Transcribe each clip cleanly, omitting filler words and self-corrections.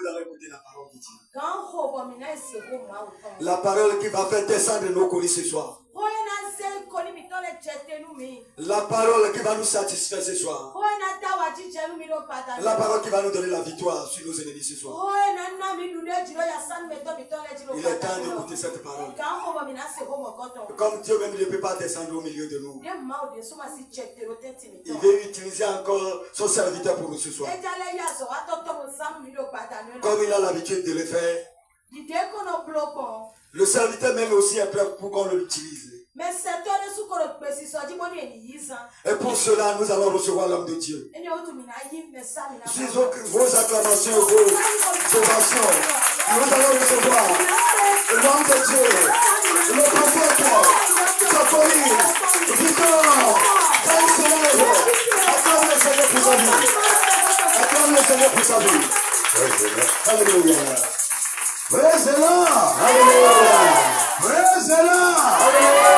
allons écouter la parole de Dieu. La parole qui va faire descendre nos colis ce soir. La parole qui va nous satisfaire ce soir. La parole qui va nous donner la victoire sur nos ennemis ce soir. Il est temps d'écouter cette parole. Comme Dieu même ne peut pas descendre au milieu de nous. Il veut utiliser encore son serviteur pour nous ce soir. Comme il a l'habitude de le faire. Le serviteur même aussi est prêt pour qu'on l'utilise. Et pour cela, nous allons recevoir l'homme de Dieu. Sur vos acclamations, vos ovations, nous allons recevoir l'homme de Dieu, le prophète, Zacharie, Victor, acclame le Seigneur pour sa vie. Acclame le Seigneur pour sa vie. Alléluia. Praise the Lord. Hallelujah. Praise the Lord. Hallelujah.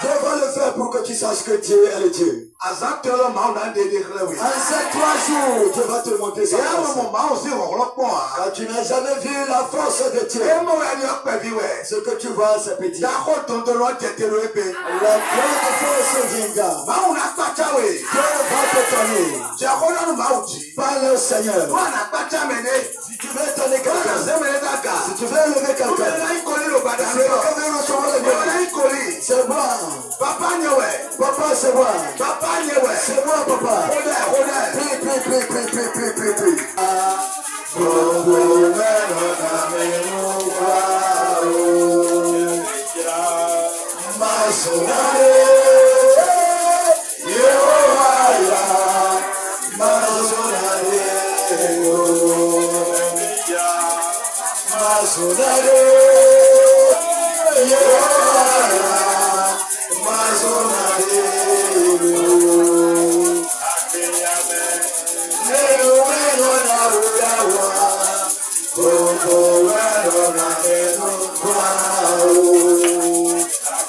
Dieu va le faire pour que tu saches que Dieu est le Dieu. En ces 3 jours, Dieu va te montrer sa force. Quand tu n'as jamais vu la force de Dieu, ce que tu vois, c'est petit. La grande force viendra. Dieu va te donner. Parle au Seigneur. Si tu veux donner quelqu'un, si tu veux lever quelqu'un, si tu veux recevoir le mérite, c'est bon. Papa Nyewe. Papa c'est moi. Papa Nyewe. C'est moi papa.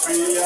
Prie.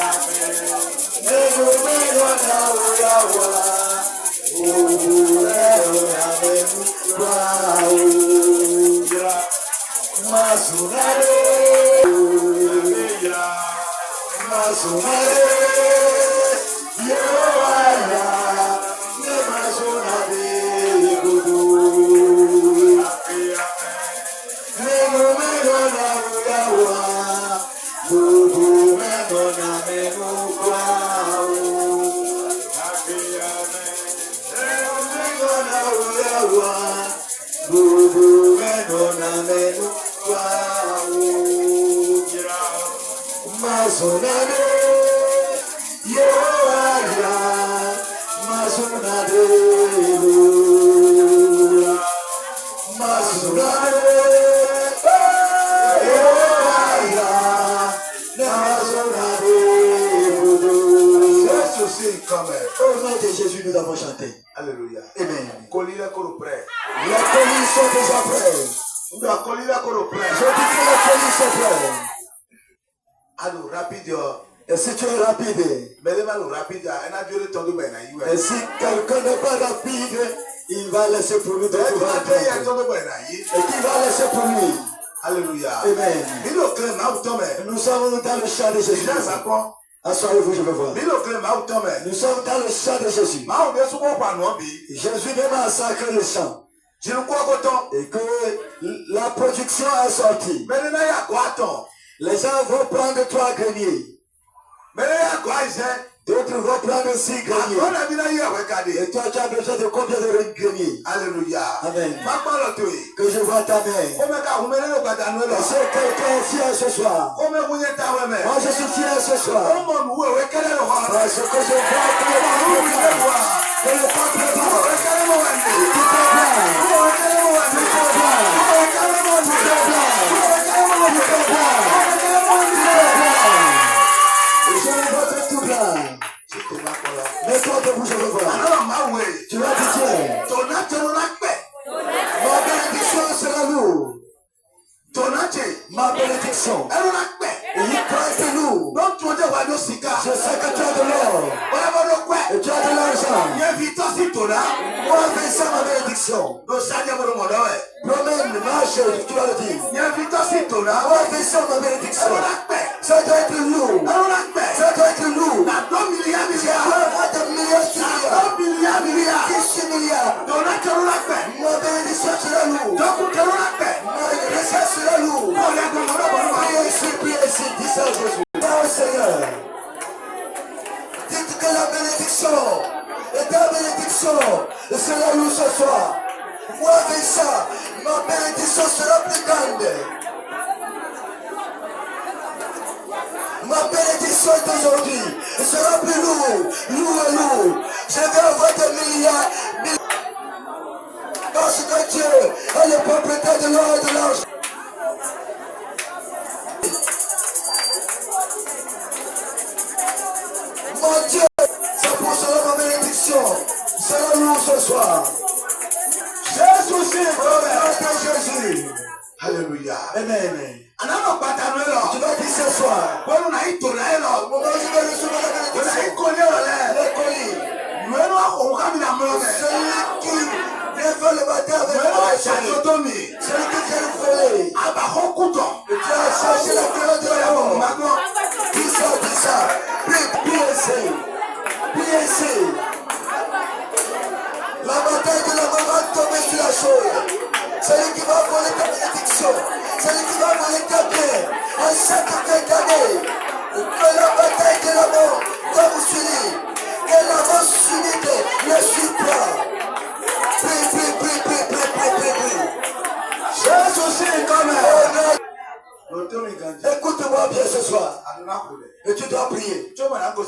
Au nom de Jésus, nous avons chanté. Alléluia. Amen. Les colis sont déjà prêts. Je dis que les colis sont prêts. Alors, rapide. Et si tu es rapide, et si quelqu'un n'est pas rapide, il va laisser pour lui de pouvoir attendre. Et qui va laisser pour lui. Alléluia. Amen. Nous sommes dans le chant de Jésus. Assoyez-vous, je veux voir. Nous sommes dans le chant de Jésus. Jésus même a sacré le chant. Et que la production a sorti. Les gens vont prendre 3 greniers. D'autres vont prendre 6 greniers. Et toi, tu as besoin de combien de greniers? Alléluia. Amen. Que je vois ta main. Est-ce que quelqu'un est fier ce soir? Moi, je suis fier ce soir. Parce que je vois que le temps prépare. Tout est mets-toi debout, je veux voir. Tu vas dire, ma bénédiction sera lourde. Ma bénédiction. Il est lourd. Je sais que tu as de l'or. Et tu as de l'argent. Moi, fais ça ma bénédiction. Promène, marche, tu vas le dire. Moi, fais ça ma bénédiction. Ça doit être lourd. Ça doit être lourd. Ma bénédiction sera lourde. Ma bénédiction sera lourde. Priez ici, dis ça à Jésus. Oh Seigneur, dites que la bénédiction et ta bénédiction sera lourde ce soir. Moi avec ça, ma bénédiction sera plus grande. Ma bénédiction d'aujourd'hui sera plus lourde. Je vais avoir des milliards. Parce que Dieu a le propriétaire de l'or et de l'argent. Mon Dieu, ça pour cela ma bénédiction sera lourde ce soir. Jésus. Alléluia. Amen. Tu vas dire ce soir. Au moment où je vais recevoir la bénédiction. Les colis. Celui qui vient faire le baptême avec moi. Celui qui vient le voler. Et tu as cherché la colonne de la mort. Dis ça. Priez ici. La bataille de la mort va tomber sur la chose. Celui qui va voler ta bénédiction. Celui qui va voler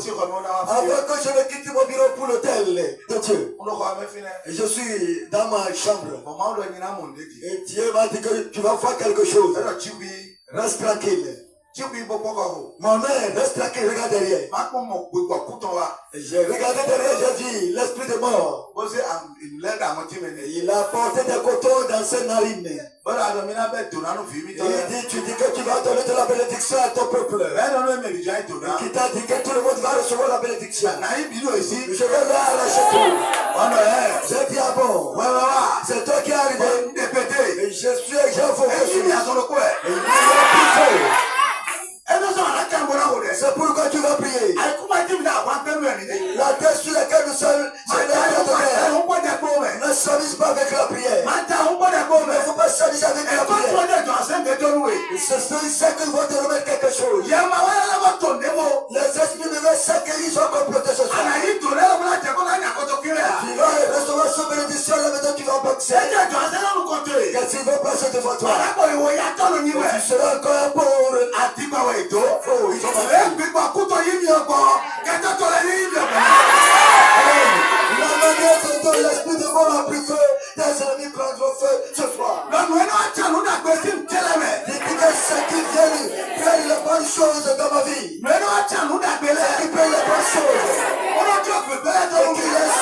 Avant que je ne quitte mon bureau pour l'hôtel de Dieu, je suis dans ma chambre. Et Dieu m'a dit que tu vas voir quelque chose. Reste tranquille. Mon mère, reste tranquille, regarde derrière. J'ai regardé derrière, j'ai dit, l'esprit de mort. Il a porté des cotons dans ses narines. Il dit, tu dis que tu vas donner de la bénédiction à ton peuple. Qui t'a dit que tout le monde va recevoir la bénédiction. Je vais l'arracher tout. J'ai dit, ah bon, c'est toi qui es arrivé. Et je suis, j'ai focus. Il y a plus fort. C'est pourquoi tu vas prier. La terre sur laquelle nous sommes, c'est la terre de guerre. Ne s'amuse pas avec la prière. Il ne faut pas s'amuser avec la prière. C'est qu'ils vont te remettre quelque chose. Les esprits mauvais savent qu'ils ont comploté ce soir. Tu vas recevoir ce bénédiction là maintenant tu vas boxer. Quand tu vas passer devant toi, tu seras encore un pauvre. La manière dont l'esprit de mort a pris feu, tes ennemis prendront feu ce soir. Dis que ceux qui viennent prennent les bonnes choses dans ma vie. Ceux qui prennent les bonnes choses. Et qui laissent les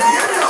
gâteaux.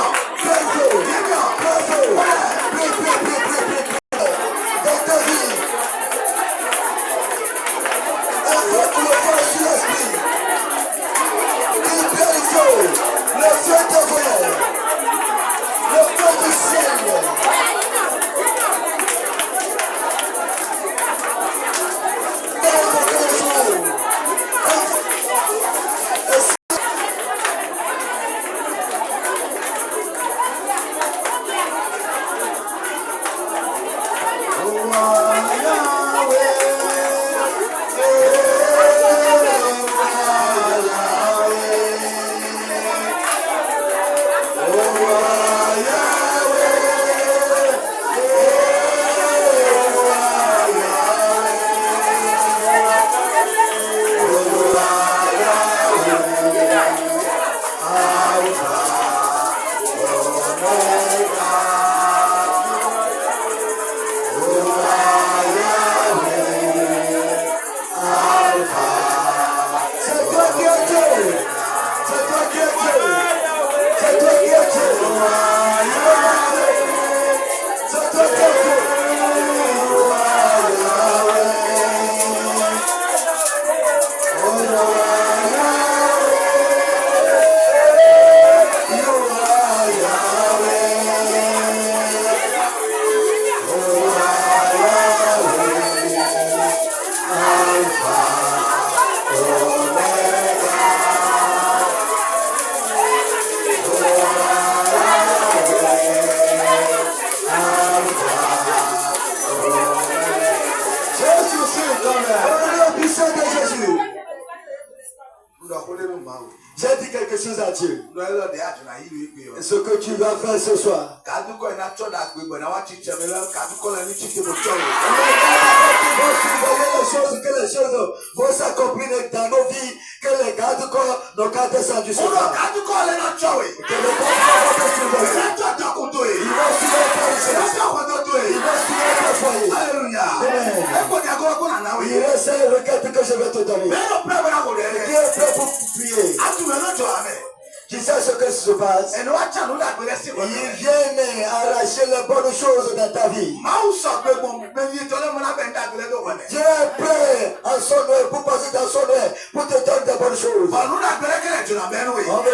J'ai dit quelque chose à Dieu. Ce que tu vas faire ce soir. Que les choses vont s'accomplir dans nos vies, que les gardes-corps n'ont qu'à descendre du ciel. Que les gardes-corps vont te surveiller. Ils vont surveiller ta richesse. Ils vont surveiller ta foyer. Alléluia. Il reste un requête que je vais te donner. Qui est prêt pour prier? Tu sais ce que se passe? Ils viennent arracher les bonnes choses dans ta vie. Dieu est prêt en son œuvre pour passer dans son œuvre pour te donner des bonnes choses. On veut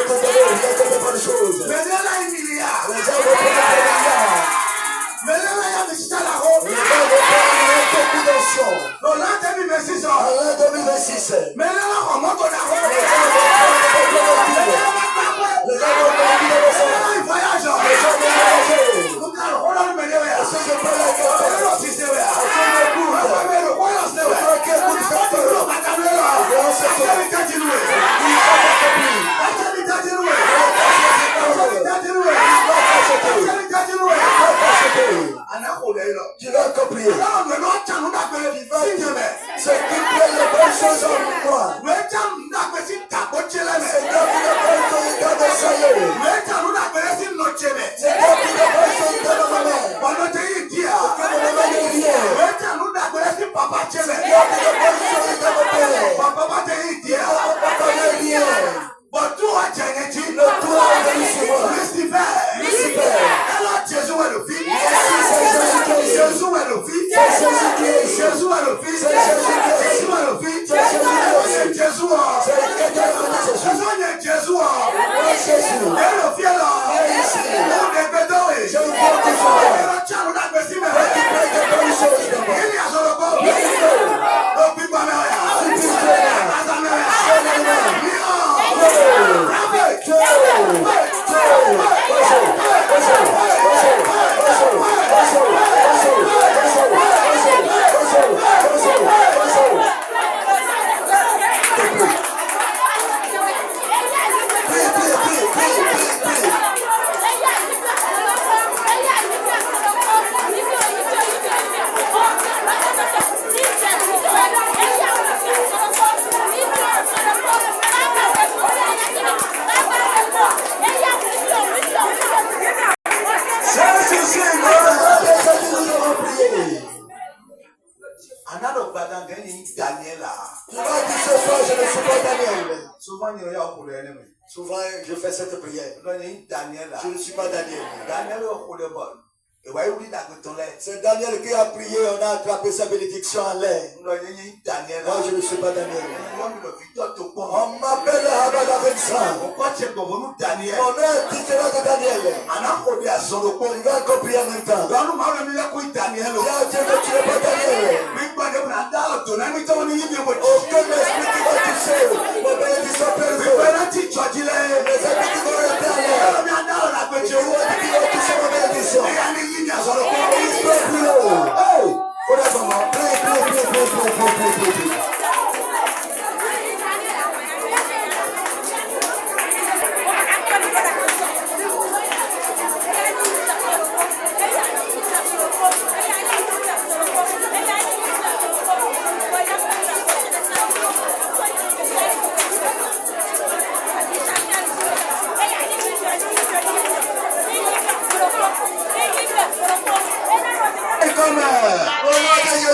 te donner des bonnes choses. Les gens vont prendre des milliards. Les gens vont prendre l'an 2026. chose en moi. Souvent, je fais cette prière. Je ne suis pas Daniel. C'est Daniel qui a prié, on a attrapé sa bénédiction en l'air. Moi, je ne suis pas Daniel. On m'appelle Abadavinsan. Mon nom est différent de Daniel. Il va compris en même temps. Dieu ne tue pas Daniel. Aucun esprit qui va toucher ma bénédiction perdue. Les esprits qui vont rester en l'air. Et je vois qui vont toucher ma bénédiction.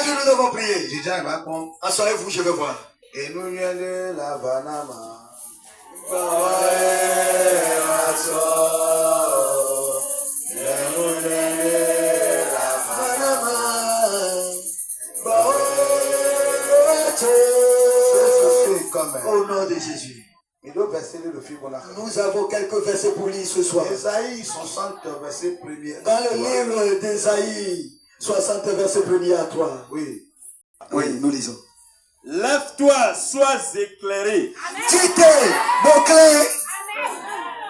Nous avons prié. Assoyez-vous, je vais voir. Et nous de la Vanama. Au nom de Jésus. Nous avons quelques versets pour lire ce soir. Ésaïe 60, verset 1er. Dans le livre d'Ésaïe 60, verset 1er à 3. Oui. Oui, nous lisons. Lève-toi, sois éclairé. Quittez mon clair.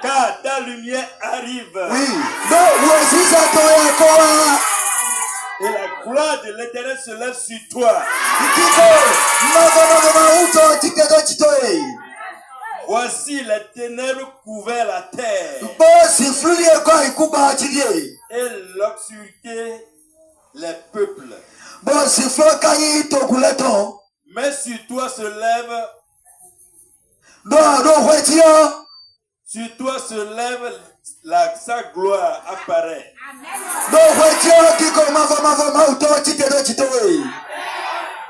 Car ta lumière arrive. Oui. Et la gloire de l'Éternel se lève sur toi. Voici les ténèbres couverts la terre. Et l'obscurité les peuples. Mais sur toi se lève. Sur toi se lève sa gloire apparaît.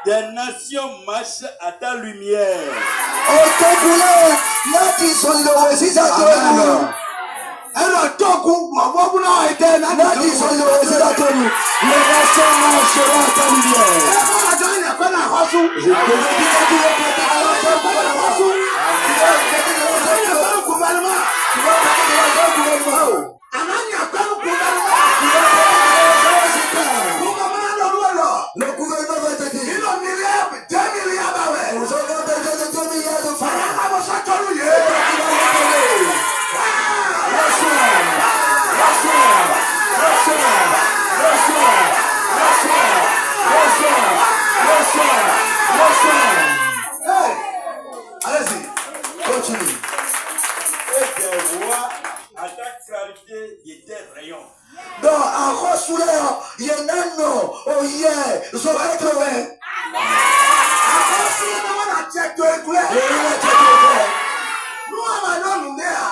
Des nations marchent à ta lumière. Le gouvernement va te dire. Nous avons besoin de 2 milliards de francs.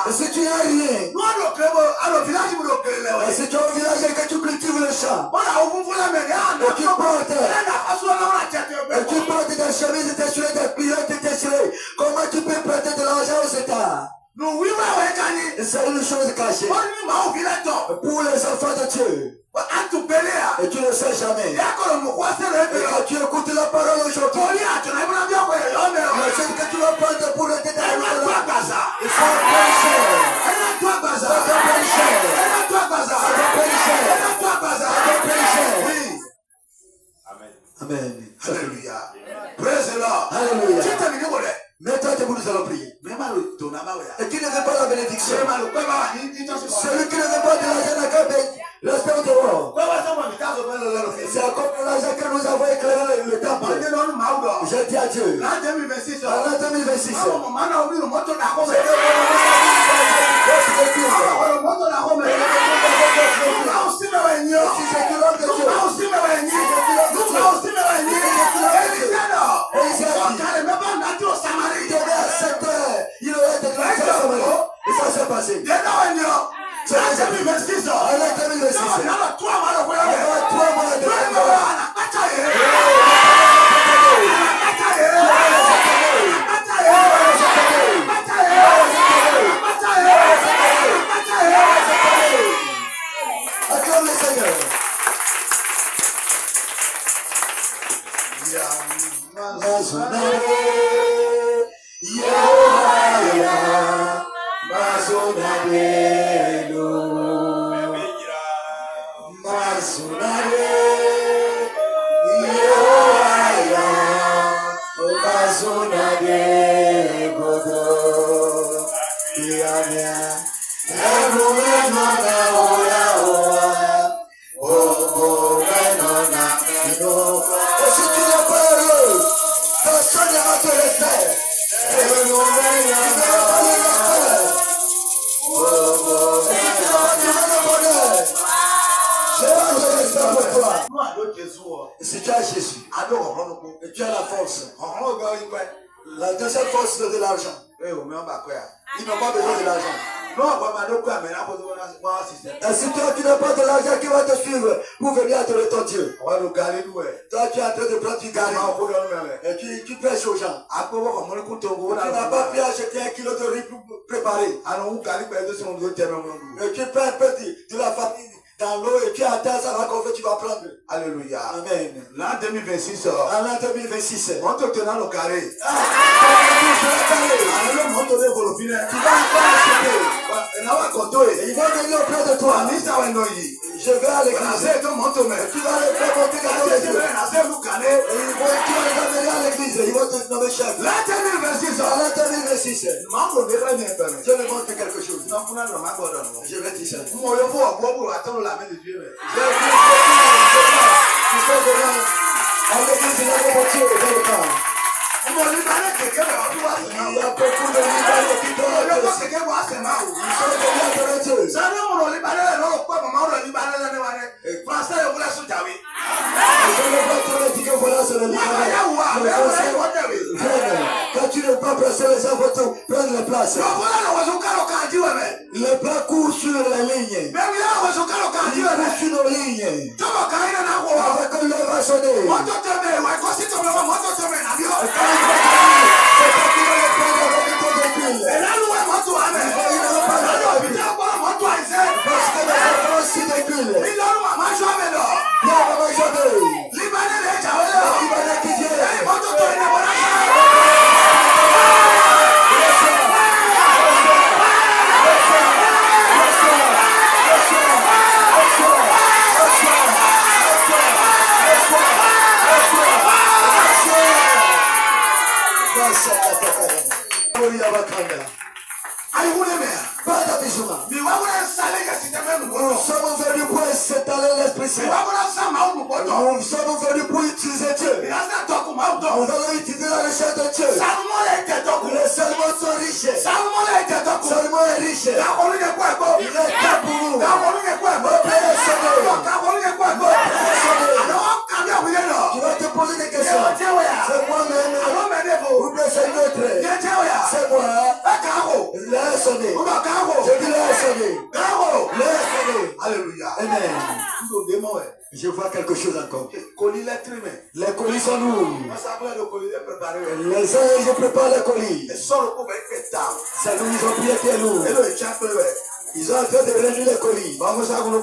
Et si tu n'as rien, et si tu es au village et que tu cultives le champ, et tu portes des chemises déchirées, des culottes déchirées, comment tu peux prêter de l'argent aux États? C'est une chose cachée pour les enfants de Dieu. Et tu ne sais jamais. Et quand tu écoutes la parole aujourd'hui, le seul que tu vas prendre pour le détail, il faut pécher. Amen. Alléluia. Praise the Lord. Alléluia. Mets-toi debout, nous allons prier. Et qui ne veut pas la bénédiction? Celui qui ne veut pas de l'argent n'a qu'à payer. Restez dehors. C'est comme l'argent que nous avons éclairé le temple. Je dis à Dieu. En l'an 2026. Il aurait été grâce à Samarie. Et ça s'est passé. En l'an 2026. Acclame le Seigneur. Si tu as Jésus, et tu as la force, la deuxième force de l'argent. Ils n'ont pas besoin de l'argent. Et si toi tu n'as pas de l'argent qui va te suivre pour venir adorer ton Dieu, toi tu es en train de prendre du gari et tu pêches aux gens. Tu n'as pas pu acheter 1 kilo de riz préparé. Et tu perds un peu de la famille dans l'eau et tu attends ça va qu'on fait, tu vas prendre. Alléluia. Amen. L'an 2026. En l'an 2026. On te tenant le carré. Tu vas encore acheter. Et ils vont venir auprès de toi. Je vais à l'église. Tu vas les faire monter dans les yeux. Et tu vas les amener à l'église. Ils vont te nommer chef. L'an 2026. En l'an 2026. Je vais montrer quelque chose. Je vais dire ça. Tu sais comment à l'église il y a des voitures dans le camp. Il y a beaucoup de Libanais qui doivent ils sont venus adorer Dieu. Je ne vais pas te dire que voilà c'est le Libanais. Quand tu ne peux pas presser les gens, il faut prendre les places. Les plats courent sur la ligne. Ils courent sur nos lignes. Avec un lever à sonner. C'est pas qu'il va le prendre avec ton véhicule. Parce que les enfants aussi déculent. Bien, maman, jamais. Libanais qui vient. Nous sommes venus pour s'étaler l'Esprit Saint. Nous sommes venus pour utiliser Dieu. Nous allons utiliser la richesse de Dieu. Les Salomon sont riches. Salomon est riche. Il est temps pour nous. Notre Père est sauvé. Tu vas te poser des questions. C'est moi-même. Vous blessez sonné. On va carreau. Je dis l'heure est sonnée. Carreau. L'heure est sonnée. Alléluia. Amen. Nous démons. Je vois quelque chose encore. Colis l'être humain. Les colis sont lourds. On s'appelle le colis préparé. Les uns, ils préparent les colis. Et sort le coup avec les tables. C'est nous, ils ont pris été lourds. Et le chapel. Ils ont en train de réunir les colis. Vamos à vous le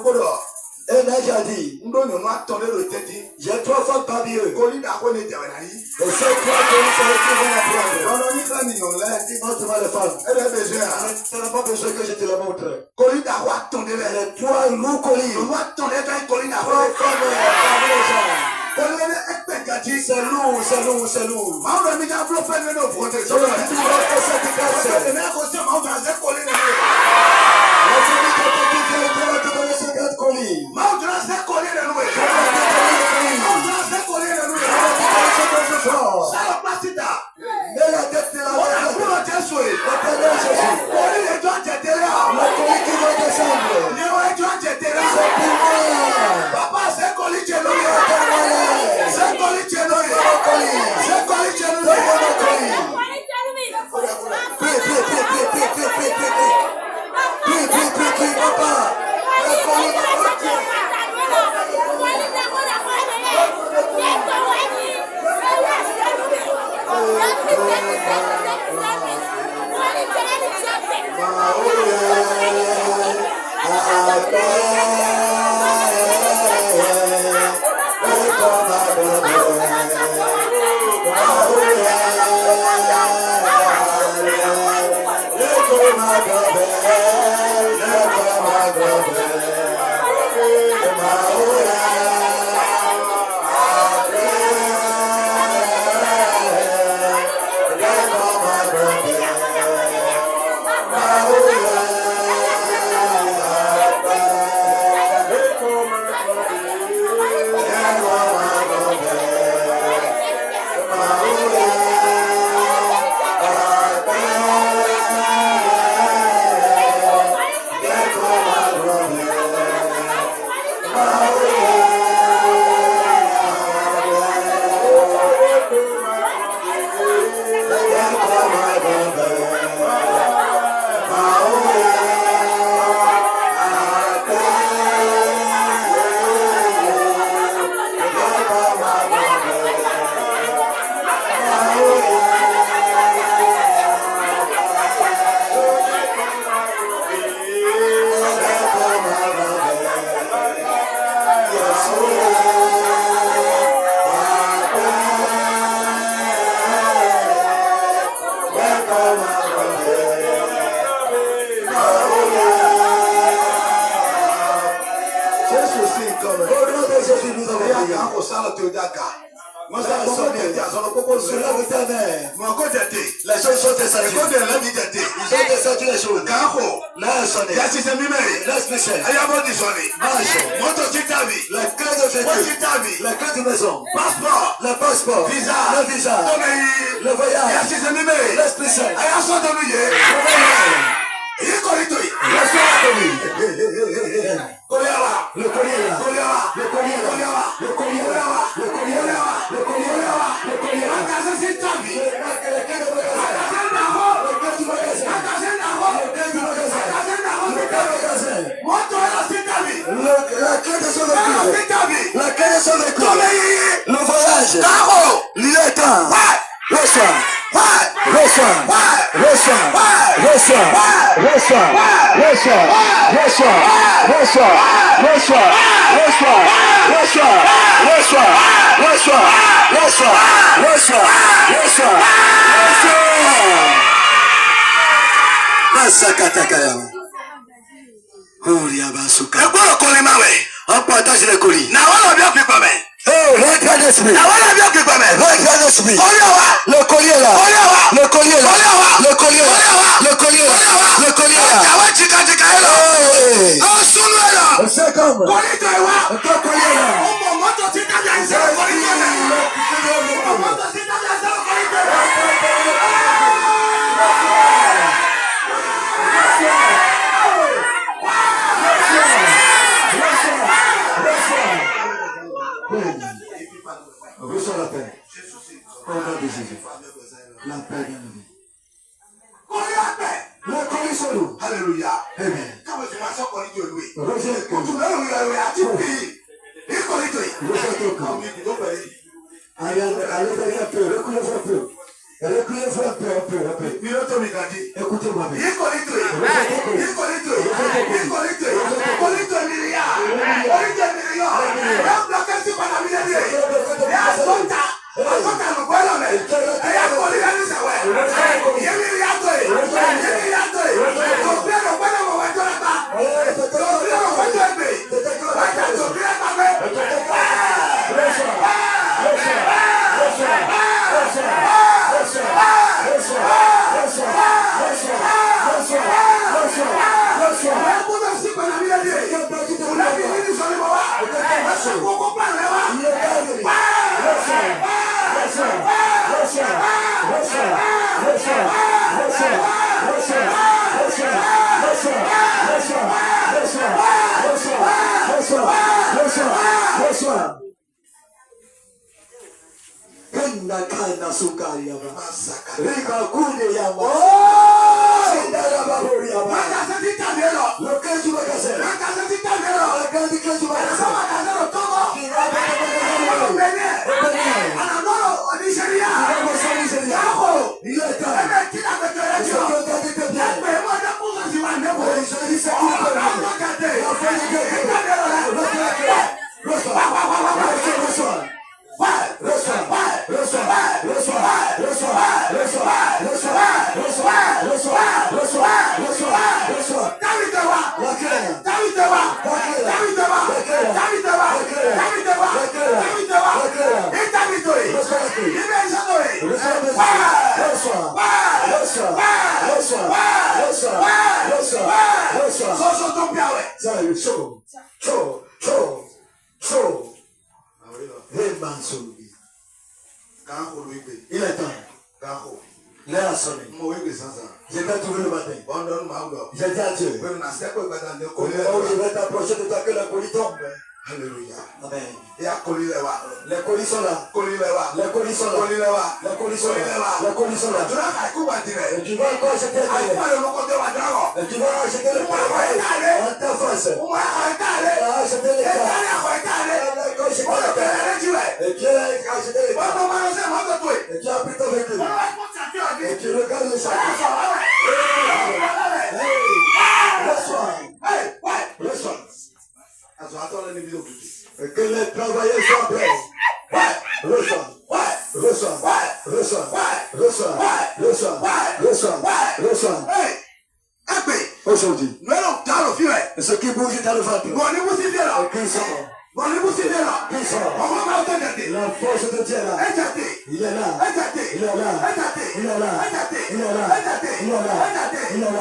Un ange a dit, nous donnons attendre le tête. j'ai 3 femmes parmi eux. Colis d'accord les terrains. Et ces 3 colis sont les qui vont la prendre. Non, non, il y a un million là. Montre-moi les femmes. Elle a besoin. Tu n'as pas besoin que je te la montre. Colis d'accord attendre les. Les 3 lourds colis. On doit attendre les colis 3 d'accord. femmes parmi les gens. Colis est pécatif. C'est lourd, c'est lourd, c'est lourd. Ma femme a bloqué nos protections. Je vais tout faire cette grâce. Le mec aussi m'a envoyé colis. La famille qui t'a dit que tu vas te donner 50 colis. Ma envoyé colis de nous. Ma envoyé colis de nous. Ça la place là. Mais la tête de la On a tête. pour le Jésus. L'éternel Jésus. Colis les doigts de terre. Le colis qui va descendre. Les doigts de C'est terre. pour moi. Papa, c'est colis de nous. Donne-moi C'est colis de nous. le colis. C'est colis de nous. Donne-moi le colis. Prie, prie, prie, prie, prie, prie, prie, prie, prie. Prie, prie, prie, prie, papa. Le colis va partir. Les choses sont descendues. Ils ont descendu les choses. Là, elles sont nées. Laisse-les. Marche. La clé de véhicule. La clé de maison. Le passeport. Le visa. Le voyage. Laisse-les. Le collier là. Le collier là. Le collier là. Le collier là. Le collier là. Le collier là. La clé de son véhicule. La clé de son véhicule. Le voyage. Il est temps. Reçois. Reçois. Reçois. Reçois. Reçois. Reçois. Reçois. Reçois. Reçois. Reçois. Reçois. Reçois. Reçois. Reçois. Reçois. Reçois. Masakatakaya. Oriabasuka. On partage les colis. Oh, rentre d'esprit. Rentre d'esprit. Le collier là. Le collier là. Le collier là. Le collier là. Le collier là. C'est comme. Le collier là. Reçois la paix. Au nom de Jésus. La paix, bien-aimée. Le collier Hallelujah. Amen. Come to my son, calling you away. Come to know you are at you. He called it. Come with the way. Allez un peu, reculez un peu. Reculez un peu, un peu, un peu. Écoutez-moi bien. Il called it. Il called it. Il called it. Call it a milliard. Call it a milliard. I'm not going to find a million. Yes, doctor. I'm not going to go on it. I am calling it this way. Give me the answer. Give me the answer. Don't be a winner of what you're about. Don't be a winner of me. I can't do Kana sukari ya Rika kunde ya Sindara baburi ya Lokeju bakase Lokeju keju bakase Il est temps. L'air a sonné. J'ai pas trouvé le matin. J'ai dit à Dieu. Au moment où je vais t'approcher de toi, que la colis tombe. Alléluia. Amen. Et à colis les wa. Les colis sont là. Colis les wa. Les colis sont là. Colis les wa. Les colis sont là. Les colis sont là. Tu n'as pas coupé dire. Et tu vas encore acheter le pain. Et tu vas acheter le pain en ta face. Tu vas acheter le pain. Et tu as acheté le pain. Et tu as pris ton véhicule. Et tu regardes le sac. Reçois. Reçois. Et que les travailleurs soient prêts. Reçois. Reçois. Reçois. Reçois. Reçois. Reçois. Aujourd'hui, ce qui bouge dans le ventre, et qui sort, qui sort, la force de Dieu est là. Il est là. Il est là. Il est là. Il est là. Il est là. Il est là.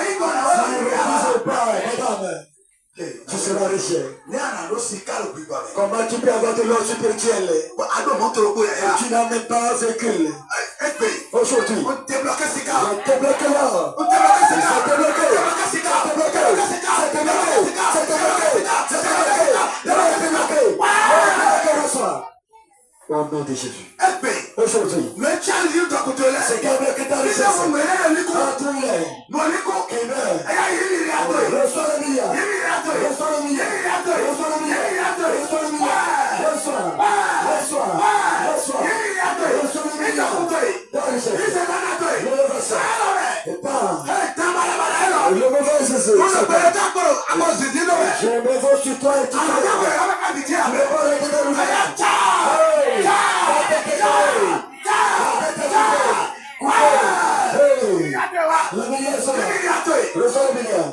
Si vous ne refusez pas, madame, tu seras riche. Comment tu peux avoir de l'eau spirituelle et tu n'as même pas un véhicule? Aujourd'hui, on te bloque là. Au nom de Jésus. Aujourd'hui, c'est quelqu'un qui t'a laissé. Qui meurt. Reçois le milliard. Reçois le milliard. Reçois le milliard. Reçois le milliard. Reçois. Reçois. Reçois. Reçois le milliard. Dans le chef. Le verset. Et pas. Le mauvais c'est je me vois sur toi et tu le milliard sont là. Reçois le milliard.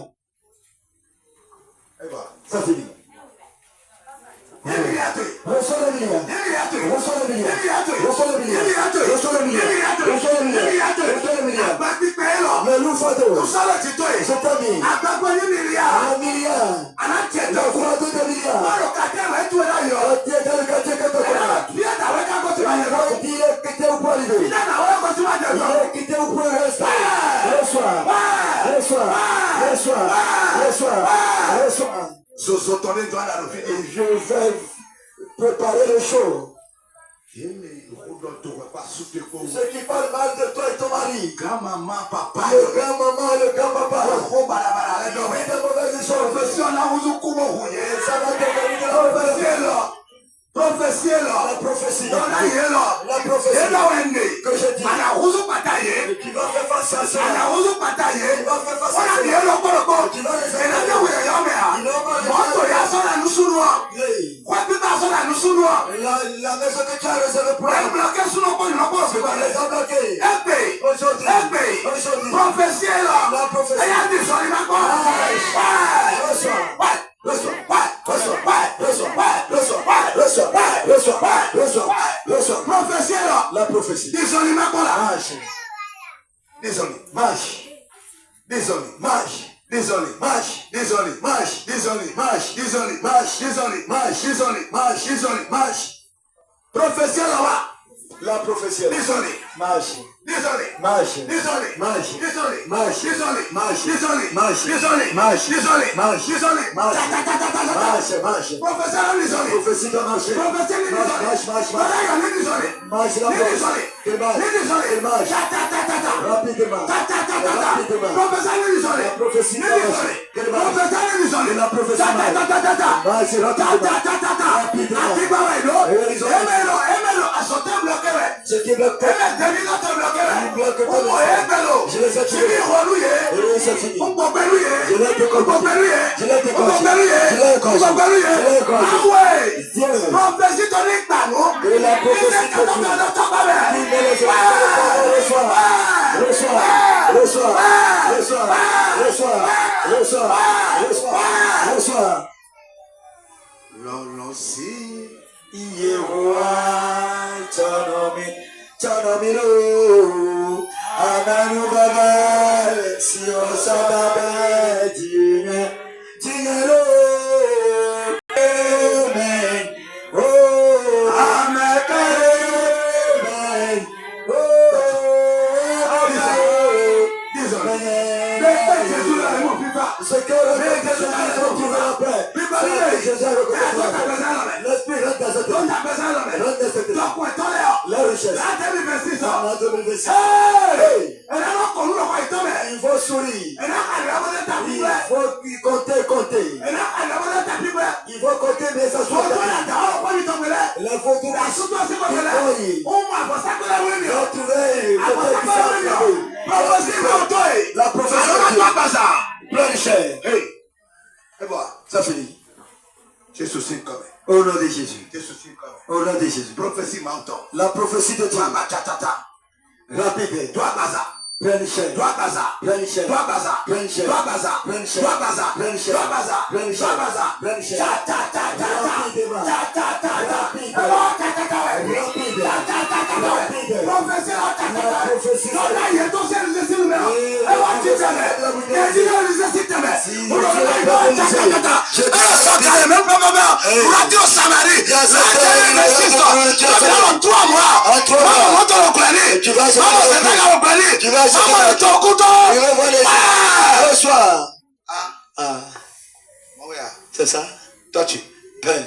Ça finit. Reçois le milliard. Reçois le milliard. Reçois le milliard. Reçois le milliard. Reçois le milliard. Reçois le milliard. Le loup fado. Je t'ai mis. Un milliard. Le fardeau de milliard. Tu es dans le quartier que tu connais. Il est quitté au point arrivé. Il est quitté au point resté. Reçois. Reçois. Reçois. Reçois. Reçois. Et je vais préparer le show. Ceux qui parlent mal de toi et ton mari. mari, grand-maman, papa, le grand-maman, le grand-papa, profession là où vous courez, ça va devenir la prophétie. La prophétie. La prophétie. Que je dis. Qui va faire face à ça. Qui va faire face à ça. Qui va les la maison que tu as réservée pour elle. Tu vas les embloquer. Aujourd'hui. Prophétie là. La prophétie. Reçois. Prophétie là. La prophétie. Désolé, ma cola. Marche. Désolé. Marche. Désolé. Marche. Désolé. Marche. Désolé. Marche. Désolé. Marche. Désolé. Marche. Désolé. Marche. Désolé. Marche. Désolé. Marche. Prophétie là-bas. La prophétie. Désolé. Marche. Désolé. Marche. Désolé. Marche. Désolé. Marche. Désolé. Marche. Désolé. Marche. Désolé. Marche. Désolé. Marche. Désolé. Marche. Ta, ta, ta, ta, ta, ta. Marche. Prophétie là, désolé. Prophétie doit marcher. Prophétie là, désolé. Marche. Voilà, il est désolé. Marche la Il est prophétie. désolé. Qu'il marche. Il est désolé. Qu'il marche. Ta, ta, ta, ta, ta. Rapidement. Ta, ta, ta, ta, ta. Rapidement. Prophétie là, désolé. La prophétie Il est doit désolé. marcher. Qu'il marche. Prophétie là, désolé. La prophétie Ta, ta, marche. ta, ta, ta, ta. Marche rapidement. Ta, ta, ta, ta, ta. Rapidement. Akigbawa ilo. Aimez-le. Aimez-le. Asote bloqué, ouais. Ce qui bloque pas. Aimez David te bloqué, ouais. Il bloque pas. Omo aimez-le. Je les ai tués. Simi ìwọlú yẹ. Je les ai finis. Omo pẹ̀lú yẹ. Je l'ai décoché. Omo pẹ̀lú yẹ. Je l'ai décoché. Omo pẹ̀lú yẹ. Je l'ai décoché. Omo pẹ̀lú yẹ. Je l'ai décoché. Awẹ̀. Dieu. Prophétie tó ní gbàgbọ́. Que la prophétie Ilé kàtó continue. tó lọ tọ́ bá bẹ̀. Il met les Reçois. Lọ́lọ́ sí. Yehowa Tanomi lo Amanu baba si o sababe Diye lo Amen. Oh Amen. C'est que le Jésus a retrouvé la paix. Jésus a retrouvé la paix. L'esprit rentre dans cette vie. Rentre dans cette vie. La richesse. En 2026. Il faut sourire. Il faut compter. Il faut compter, mais ça soit la photo. La prophétie. Plein de chair. Et voilà. Ça finit. Jésus c'est comme. Au nom de Jésus. Jésus c'est comme. Au nom de Jésus. Prophétie m'entend. La prophétie de Dieu. Rapide. Toi Gaza. Plein de chair. Toi Gaza. Plein de chair. Toi Gaza. Plein de chair. Toi Gaza. Plein de chair. Toi Gaza. Plein de chair. Toi Gaza. Plein de chair. Toi Gaza. Plein de chair. Ta ta ta ta ta. Rapidement. Ta ta ta ta. Rapide. Ta ta ta ta. Rapide. Ta ta ta ta. Rapide. Prophétie là ta ta La ta. prophétie. Non là il est aussi le Jésus là. Et va tu te mets. Et dis le Jésus te met. Pour le ta ta ta ta. Et ça calme même pas maman. Radio Samarie. Là tu dans 3 mois. Maman monte au clavier. Tu vas se Maman c'est pas au clavier. Tu vas se Maman est au couteau. Il va voir les Reçois. C'est ça? Toi tu. Peine.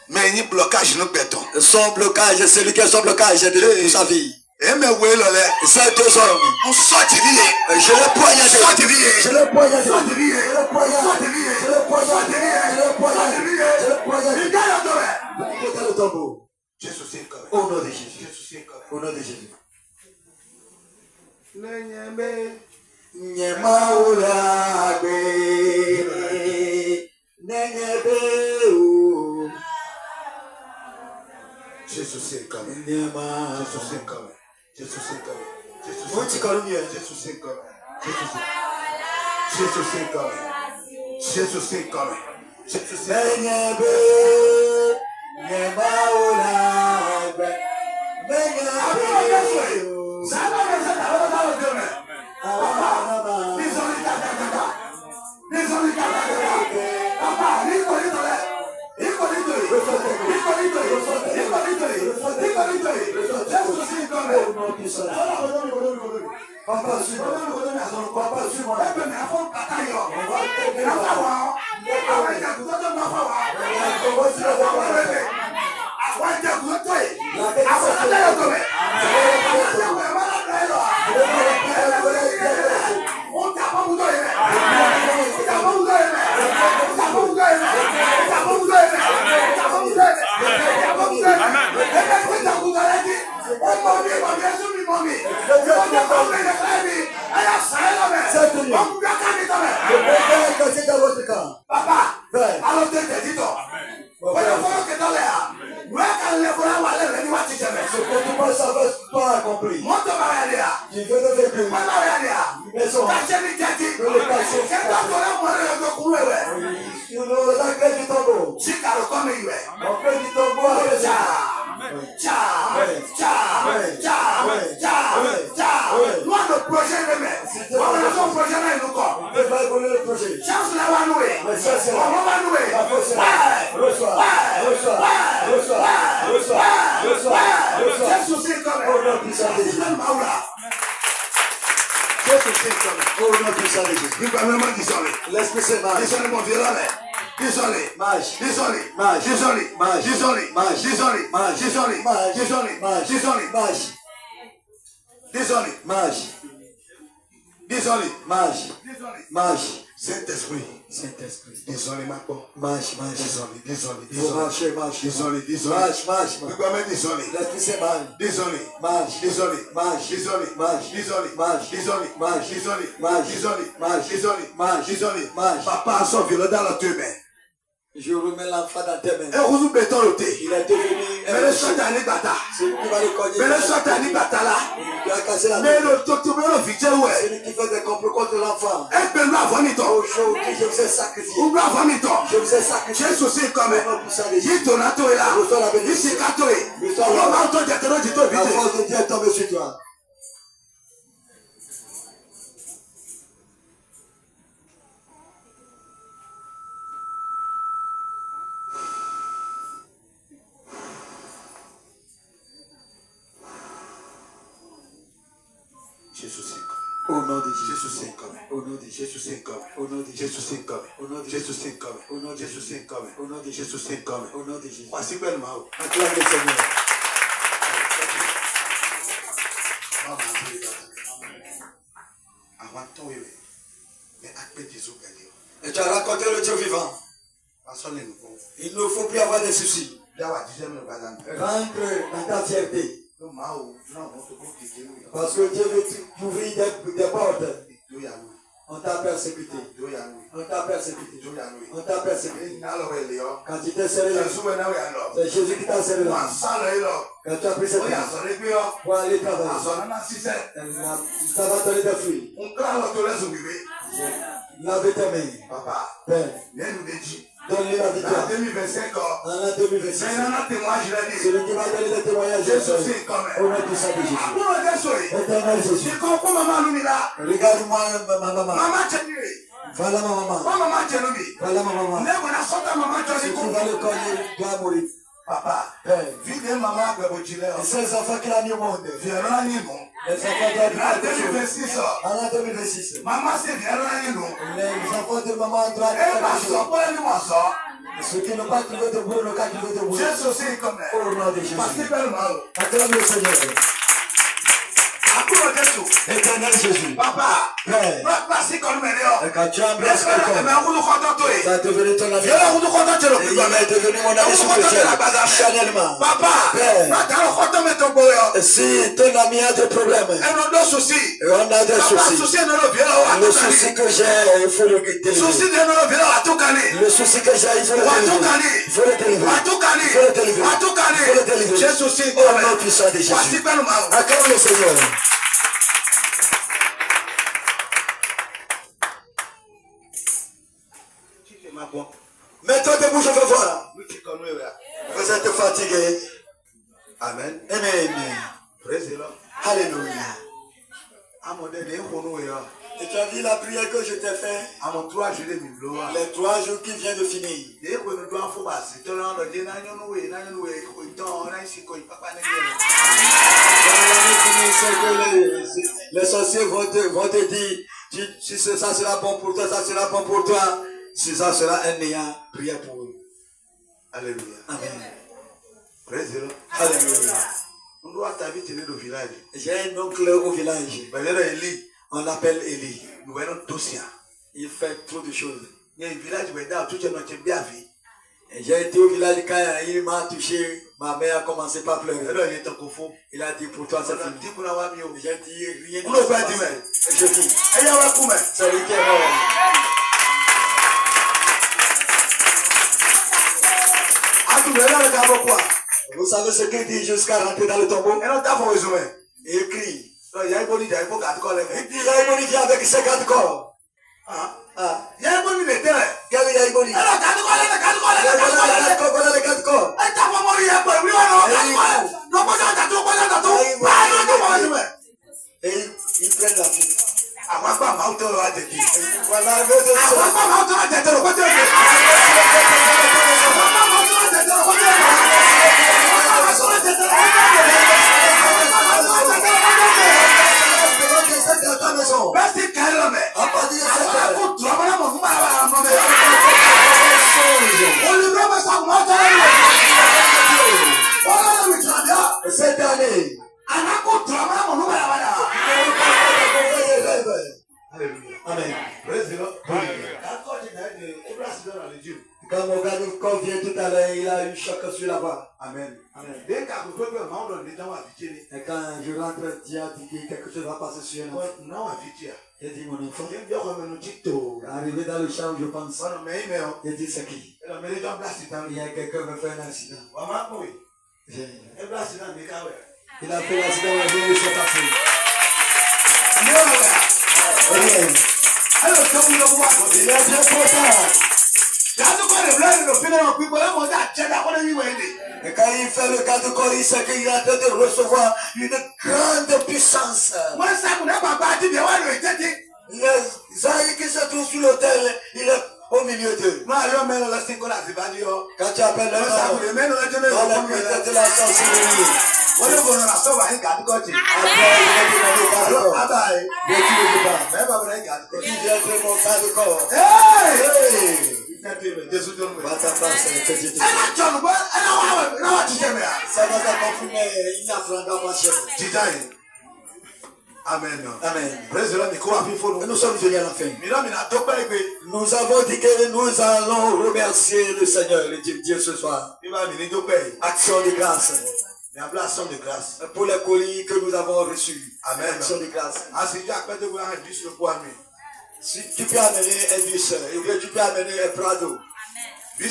Mais il y a blocage nous béton. Son blocage, celui qui a son blocage pour sa vie. Et mais où est le lait? C'est 2 hommes. On sort de vie. Je l'ai poignardé. Sort de vie. Je l'ai poignardé. Sort de vie. Je l'ai poignardé. Sort de vie. Je l'ai poignardé. Je l'ai poignardé. Je l'ai poignardé. Il gagne le Écoutez le tambour. Jésus c'est comme. Au nom de Jésus. Jésus c'est comme. Au nom de Jésus. Nenyeme. Nyema ulagbe. Nenyebe o. Jésus c'est comme. Nyema. Jésus c'est comme. Jésus c'est comme. Jésus Où tu connais mieux? Jésus c'est comme. Jésus c'est comme. Jésus c'est comme. Jésus c'est comme. Nenyebe. Nyema ulagbe. Nenyebe o. L'esprit c'est mal. Désolé mon violon. Désolé. Mage. Désolé. Mage. Désolé. Mage. Désolé. Mage. Désolé. Mage. Désolé. Mage. Désolé. Mage. Désolé. Mage. Désolé. Mage. Désolé. Mage. Désolé. Mage. Saint-Esprit. Saint-Esprit. Désolé ma pauvre. Mage. Mage. Désolé. Désolé. Faut Désolé. marcher, marcher. Désolé. Désolé. Mage. Mage. Tu peux mettre désolé. L'esprit c'est mal. Désolé. Mage. Désolé. Mage. Désolé. Mage. Désolé. Mage. Désolé. Mage. Désolé. Mage. Désolé. Mage. Désolé. Mage. Désolé. Mage. Papa a son violon dans la tes mains. Je remets l'enfant dans tes mains. Et vous béton le thé. Il est devenu Mais le soir t'as bata. C'est lui qui va le cogner. Mais le soir t'as bata là. Il a cassé la Mais main. le docteur le vite ouais. C'est lui qui fait des complots contre l'enfant. Et puis là vomito. Aujourd'hui, je vous ai sacrifié. Ou là vomito. Je vous ai sacrifié. Jésus c'est comme Il ton ato est là. Il s'est gâté. On va entendre des terreurs du tout La vite. force de Dieu est tombée sur toi. Jésus c'est comme. Au nom de Jésus. Jésus c'est comme. Au nom de Jésus Jésus. c'est comme. Au nom de Jésus Jésus. c'est comme. Au nom de Jésus c'est comme. Au nom de Jésus c'est comme. Au nom de Jésus c'est comme. Au nom de Jésus. Voici bellement. Acclame le Seigneur. Et tu as rencontré le Dieu vivant. Il ne faut plus avoir de soucis. Rentre dans ta fierté. Parce que Dieu veut t'ouvrir des portes. On t'a persécuté. On t'a persécuté. On t'a persécuté. Quand tu t'es serré là, c'est Jésus qui t'a serré là. Quand tu as pris cette place pour aller travailler, ça va donner des fruits. Lave tes mains. Papa, Père, donne-lui la en victoire. 2025, En l'an 2026, celui qui va donner des témoignages de Jésus Jésus. c'est comme. Au nom du sang de Jésus. Éternel Jésus. Regarde-moi ma maman. Voilà ma maman. Voilà ma maman. Si tu vas le cogner, tu dois mourir. Papa, Père, vide maman et ces enfants qu'il a mis au monde, les enfants doivent être quelque chose. En l'an 2026, Maman, c'est bien les enfants de maman doivent être quelque chose. Ceux qui n'ont pas trouvé de boulot, n'ont qu'à trouver de boulot. Jésus c'est comme. Au nom de Jésus. Acclame le Seigneur. Éternel Jésus. Papa, Père, et quand tu embrasses quelqu'un, ça est devenu ton ami. Et il est devenu mon ami spécial, charnellement. Papa, Et si ton ami a des problèmes, et on a des soucis, le souci que j'ai, il faut le délivrer. Le souci que j'ai, il faut le délivrer. Il faut le délivrer. Il faut le délivrer. Il faut le délivrer. Au nom puissant de Jésus. Acclame le Seigneur. Mettons debout, je veux voir. Vous êtes fatigué. Amen. Amen. Alléluia. Et tu as vu la prière que je t'ai faite? Les 3 jours qui viennent de finir. Les sorciers vont te dire, si ça sera bon pour toi, ça sera bon pour toi. Si ça sera un néant, priez pour eux. Alléluia. Amen. Alléluia. J'ai un oncle au village. On l'appelle Élie. Il fait trop de choses. Et j'ai été au village quand il m'a touché. Ma mère a commencé par pleurer. Il a dit pour toi c'est fini. J'ai dit rien ne se passe. Je dis, c'est lui qui est mort. Vous savez ce qu'il dit jusqu'à rentrer dans le tombeau? Il crie. Yaïboni vient avec ses 4 corps. Yaïboni les terres. Quel est Yaïboni? Alors, Voilà les 4 corps. Et ils prennent la vie. Voilà le cette année. Amen. Quand mon gars nous vient tout à l'heure, il a eu choc sur la voie. Amen. Et quand je rentre, dire que quelque chose va passer sur un enfant. Il dit mon enfant. Arrivé dans le champ, je pense. Il dit c'est qui? Il y a quelqu'un qui fait un accident. Il a fait l'accident, la vie s'est passée. Il est bien content. Et quand il fait le cas de corps, il sait qu'il est en train de recevoir une grande puissance. Les qui se trouvent sur l'autel, il est au milieu d'eux. Quand tu appelles le nom, dans la puissance de la sorcellerie. Après, il va demander il vient de mon cas de corps. Va t'apprendre, petit. Ça va t'accompagner, il n'y a pas de Amen. Amen. Nous Nous sommes venus à la fin. Nous avons dit que nous allons remercier le Seigneur, le Dieu ce soir. Action de grâce. Pour les colis que nous avons reçus. Amen. Action de grâce. Si tu peux amener un bus, tu peux amener un Prado. Il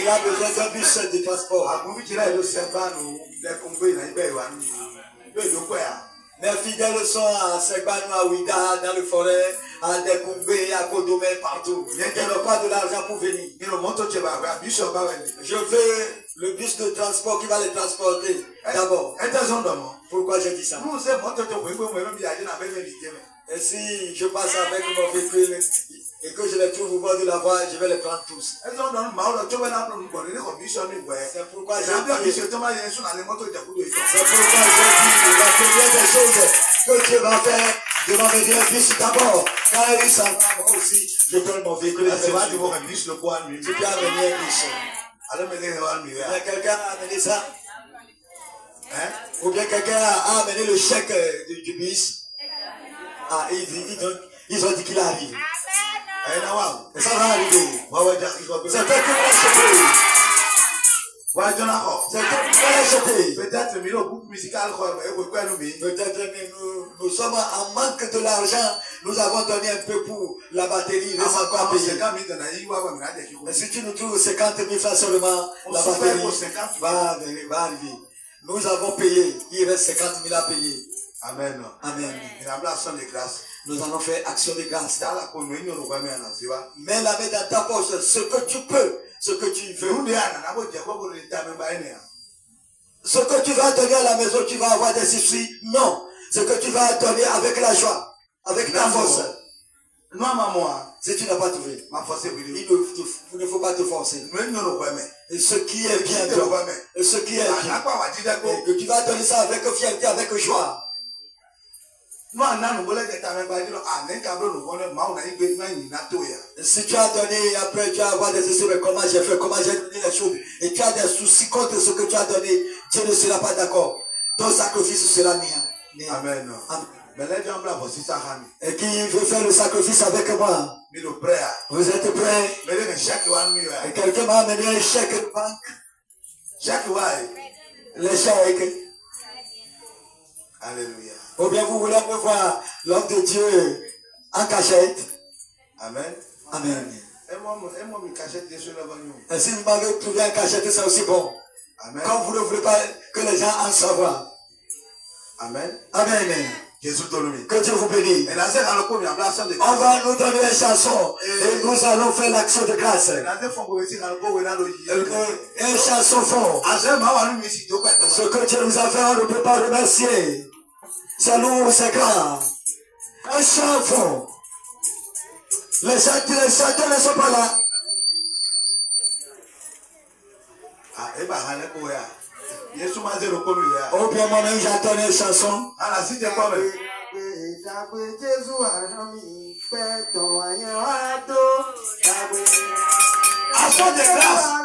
a besoin d'un bus de transport. Mes fidèles sont à Segbanou, à Ouida, dans le forêt, à Dekoumbé, à Kodomé, partout. Ils n'ont pas de l'argent pour venir. Je veux le bus de transport qui va les transporter. D'abord. Pourquoi j'ai dit ça? Et si je passe avec mon véhicule et que je les trouve au bord de la voie, je vais les prendre tous. C'est pourquoi j'ai dit, la première des choses que Dieu va faire, je vais m'envoyer un bus d'abord. Quand il s'en va, moi aussi, je prends mon véhicule. Tu peux amener un bus. Il y a quelqu'un a amené ça? Ou bien quelqu'un a amené le chèque du bus? Ah, ils ont dit qu'il arrive. Et ça va arriver. C'est toi qui vas acheter. C'est toi qui vas acheter. Peut-être nous sommes en manque de l'argent. Nous avons donné un peu pour la batterie. Il reste encore payer. Mais si tu nous trouves 50 000 francs seulement, la batterie va arriver. Nous avons payé. Il reste 50 000 à payer. Amen. Amen. De grâce. Nous allons faire action de grâce. Mets la main dans ta poche, ce que tu peux, ce que tu veux. Ce que tu vas donner à la maison, tu vas avoir des esprits. Non. Ce que tu vas donner avec la joie, avec ta force. Si tu n'as pas trouvé, il ne faut pas te forcer. Et ce qui est bien, et ce qui est bien, et que tu vas donner ça avec fierté, avec joie. Si tu as donné, après tu vas avoir des esprits, comment j'ai fait, comment j'ai donné les choses, et tu as des soucis contre ce que tu as donné, Dieu ne sera pas d'accord. Ton sacrifice sera néant. Amen. Et qui veut faire le sacrifice avec moi? Vous êtes prêts? Et quelqu'un m'a amené un chèque de banque. Les chèques. Alléluia. Ou bien vous voulez me voir l'homme de Dieu en cachette? Amen. Amen. Et si vous m'avez trouvé en cachette, c'est aussi bon. Amen. Comme vous ne voulez pas que les gens en savoient. Amen. Amen. Que Dieu vous bénisse. On va nous donner une chanson et nous allons faire l'action de grâce. Un chanson fort. Ce que Dieu nous a fait, on ne peut pas remercier. C'est lourd, c'est grand. Un chant fort. Les chanteurs ne sont pas là. Ou bien moi-même j'entends une chanson. Action de grâce.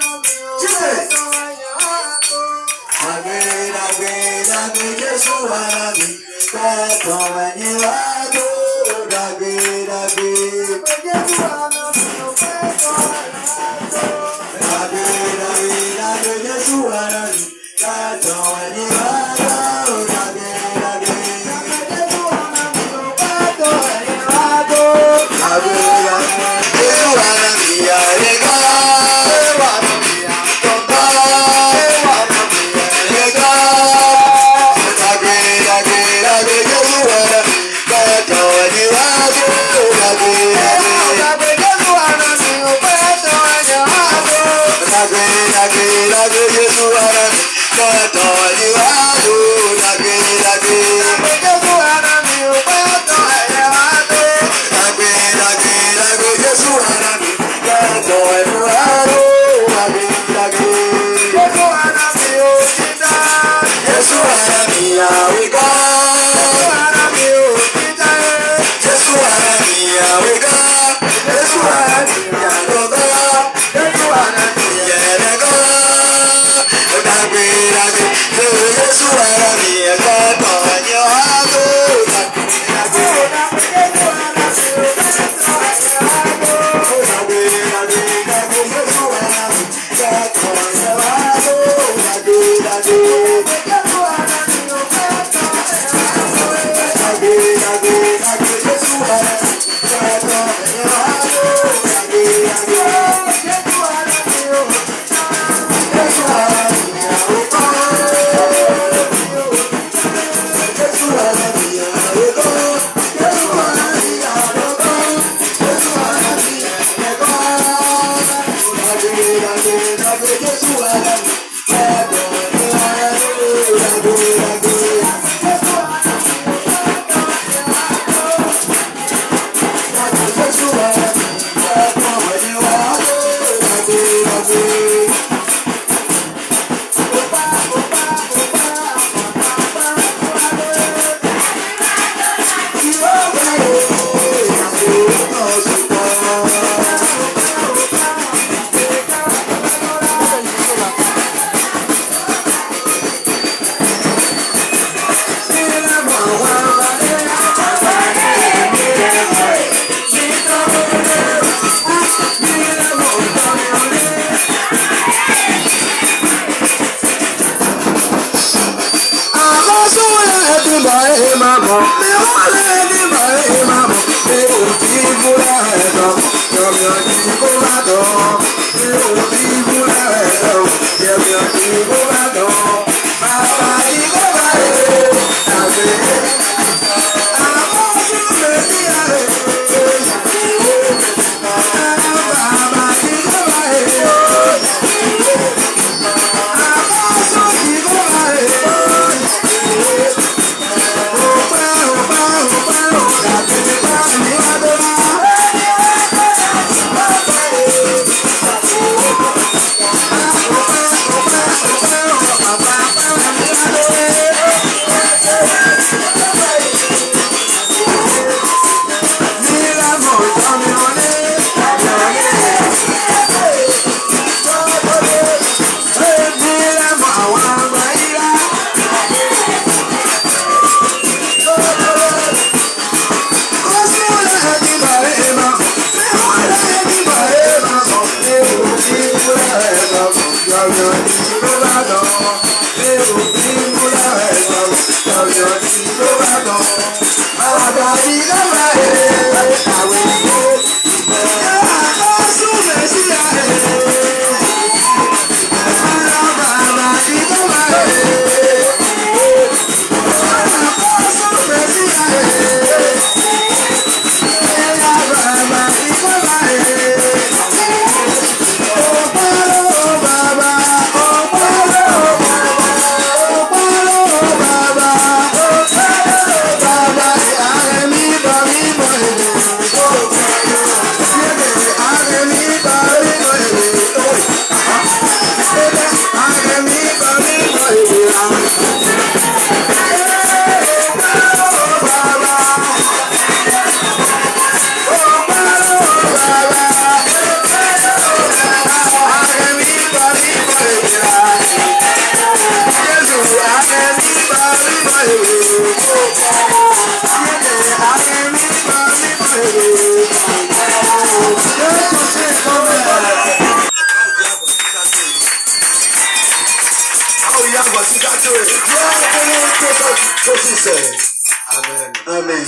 Fils. Amen. Amen.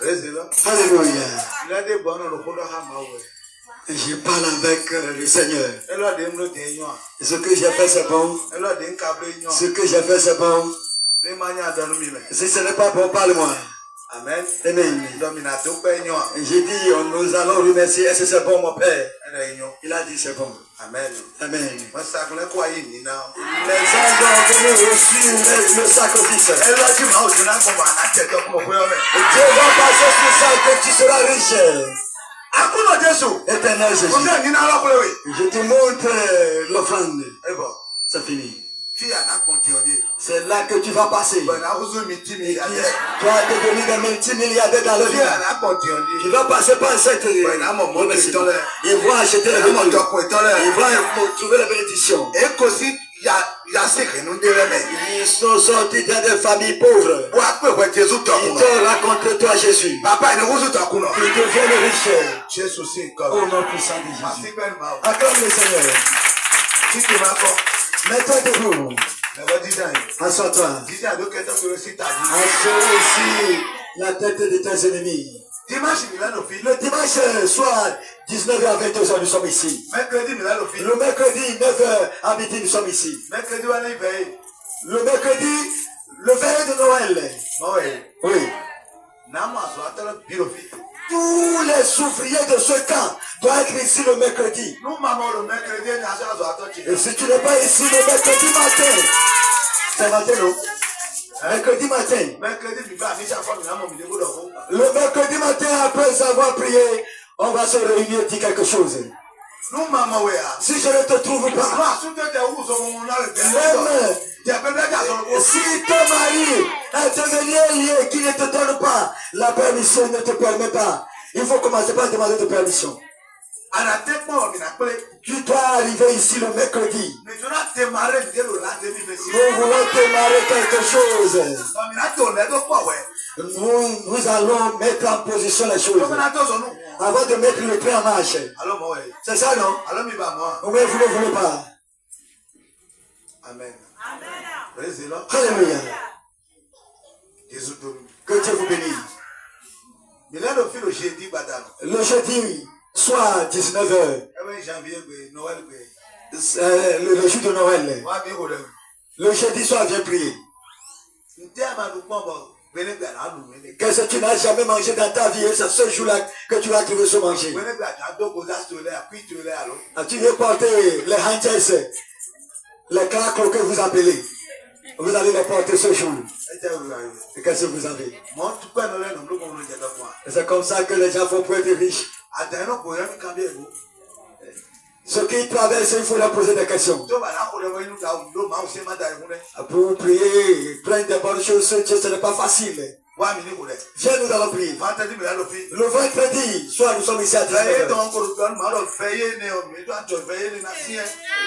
Alléluia. Je parle avec le Seigneur. Ce que j'ai fait, c'est bon. Ce que j'ai fait, c'est bon. Si ce n'est pas bon, parle-moi. Amen. Amen. J'ai dit, nous allons remercier. Est-ce que c'est bon, mon Père? Il a dit, c'est bon. Amen. Amen. Les anges ont venu reçu le sacrifice. Et Dieu va passer sur ça que tu seras riche. Éternel Jésus. Je te montre l'offrande. C'est fini. C'est là que tu vas passer. Tu vas devenir un multimilliardaire dans le vie. Tu vas passer par cette ils vont acheter les voitures. Ils vont trouver les bénédictions. Ils sont sortis dans des familles pauvres. Ils t'ont raconté toi Jésus. Ils deviennent riches. Au nom puissant de Jésus. Acclame le Seigneur. Mets-toi debout. Assois-toi. Assure aussi la tête de tes ennemis. Le dimanche soir, 19h à 22h, nous sommes ici. Le mercredi, 9h à midi, nous sommes ici. Le mercredi, le veille de Noël. Oui. Tous les ouvriers de ce camp doivent être ici le mercredi. Et si tu n'es pas ici le mercredi matin, c'est matin, non? Mercredi matin. Le mercredi matin, après avoir prié, on va se réunir et dire quelque chose. Si je ne te trouve pas, même si ton mari est devenu lié qui ne te donne pas la permission, ne te permet pas, il faut commencer par demander de permission. Tu dois arriver ici le mercredi. Nous voulons démarrer quelque chose. Nous allons mettre en position les choses avant de mettre le train en marche. C'est ça, non? Oui, vous ne voulez pas. Amen. Alléluia. Que Dieu vous bénisse. Le jeudi soir 19h. Le jour de Noël. Le jeudi soir, viens prier. Qu'est-ce que tu n'as jamais mangé dans ta vie? C'est ce jour-là que tu vas trouver ce manger. Tu veux porter les hanches, les claques que vous appelez. Vous allez les porter ce jour. Et qu'est-ce que vous avez? C'est comme ça que les gens font pour être riches. Ce qui traversent, il faut leur poser des questions. Pour prier, prendre des bonnes choses, ce n'est pas facile. Viens, nous allons prier. Le vendredi, soit nous sommes ici à 19h.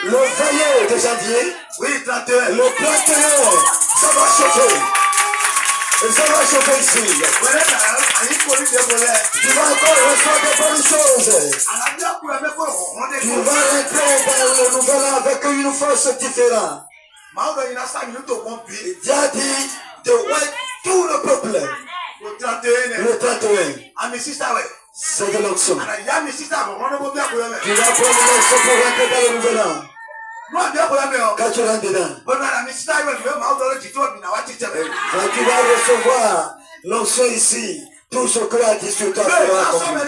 Le veillé de janvier, le 31, ça va chauffer. Et ça va chauffer ici. Tu vas encore recevoir des bonnes choses. Tu vas rentrer dans le nouvel an avec une force différente. Dieu a dit de voir tout le peuple. Le 31. C'est de l'onction. Tu vas prendre l'onction pour rentrer dans le nouvel an. Quand tu rentres dedans, tu vas recevoir l'onction ici. Tout ce que a dit sur toi sera accompli.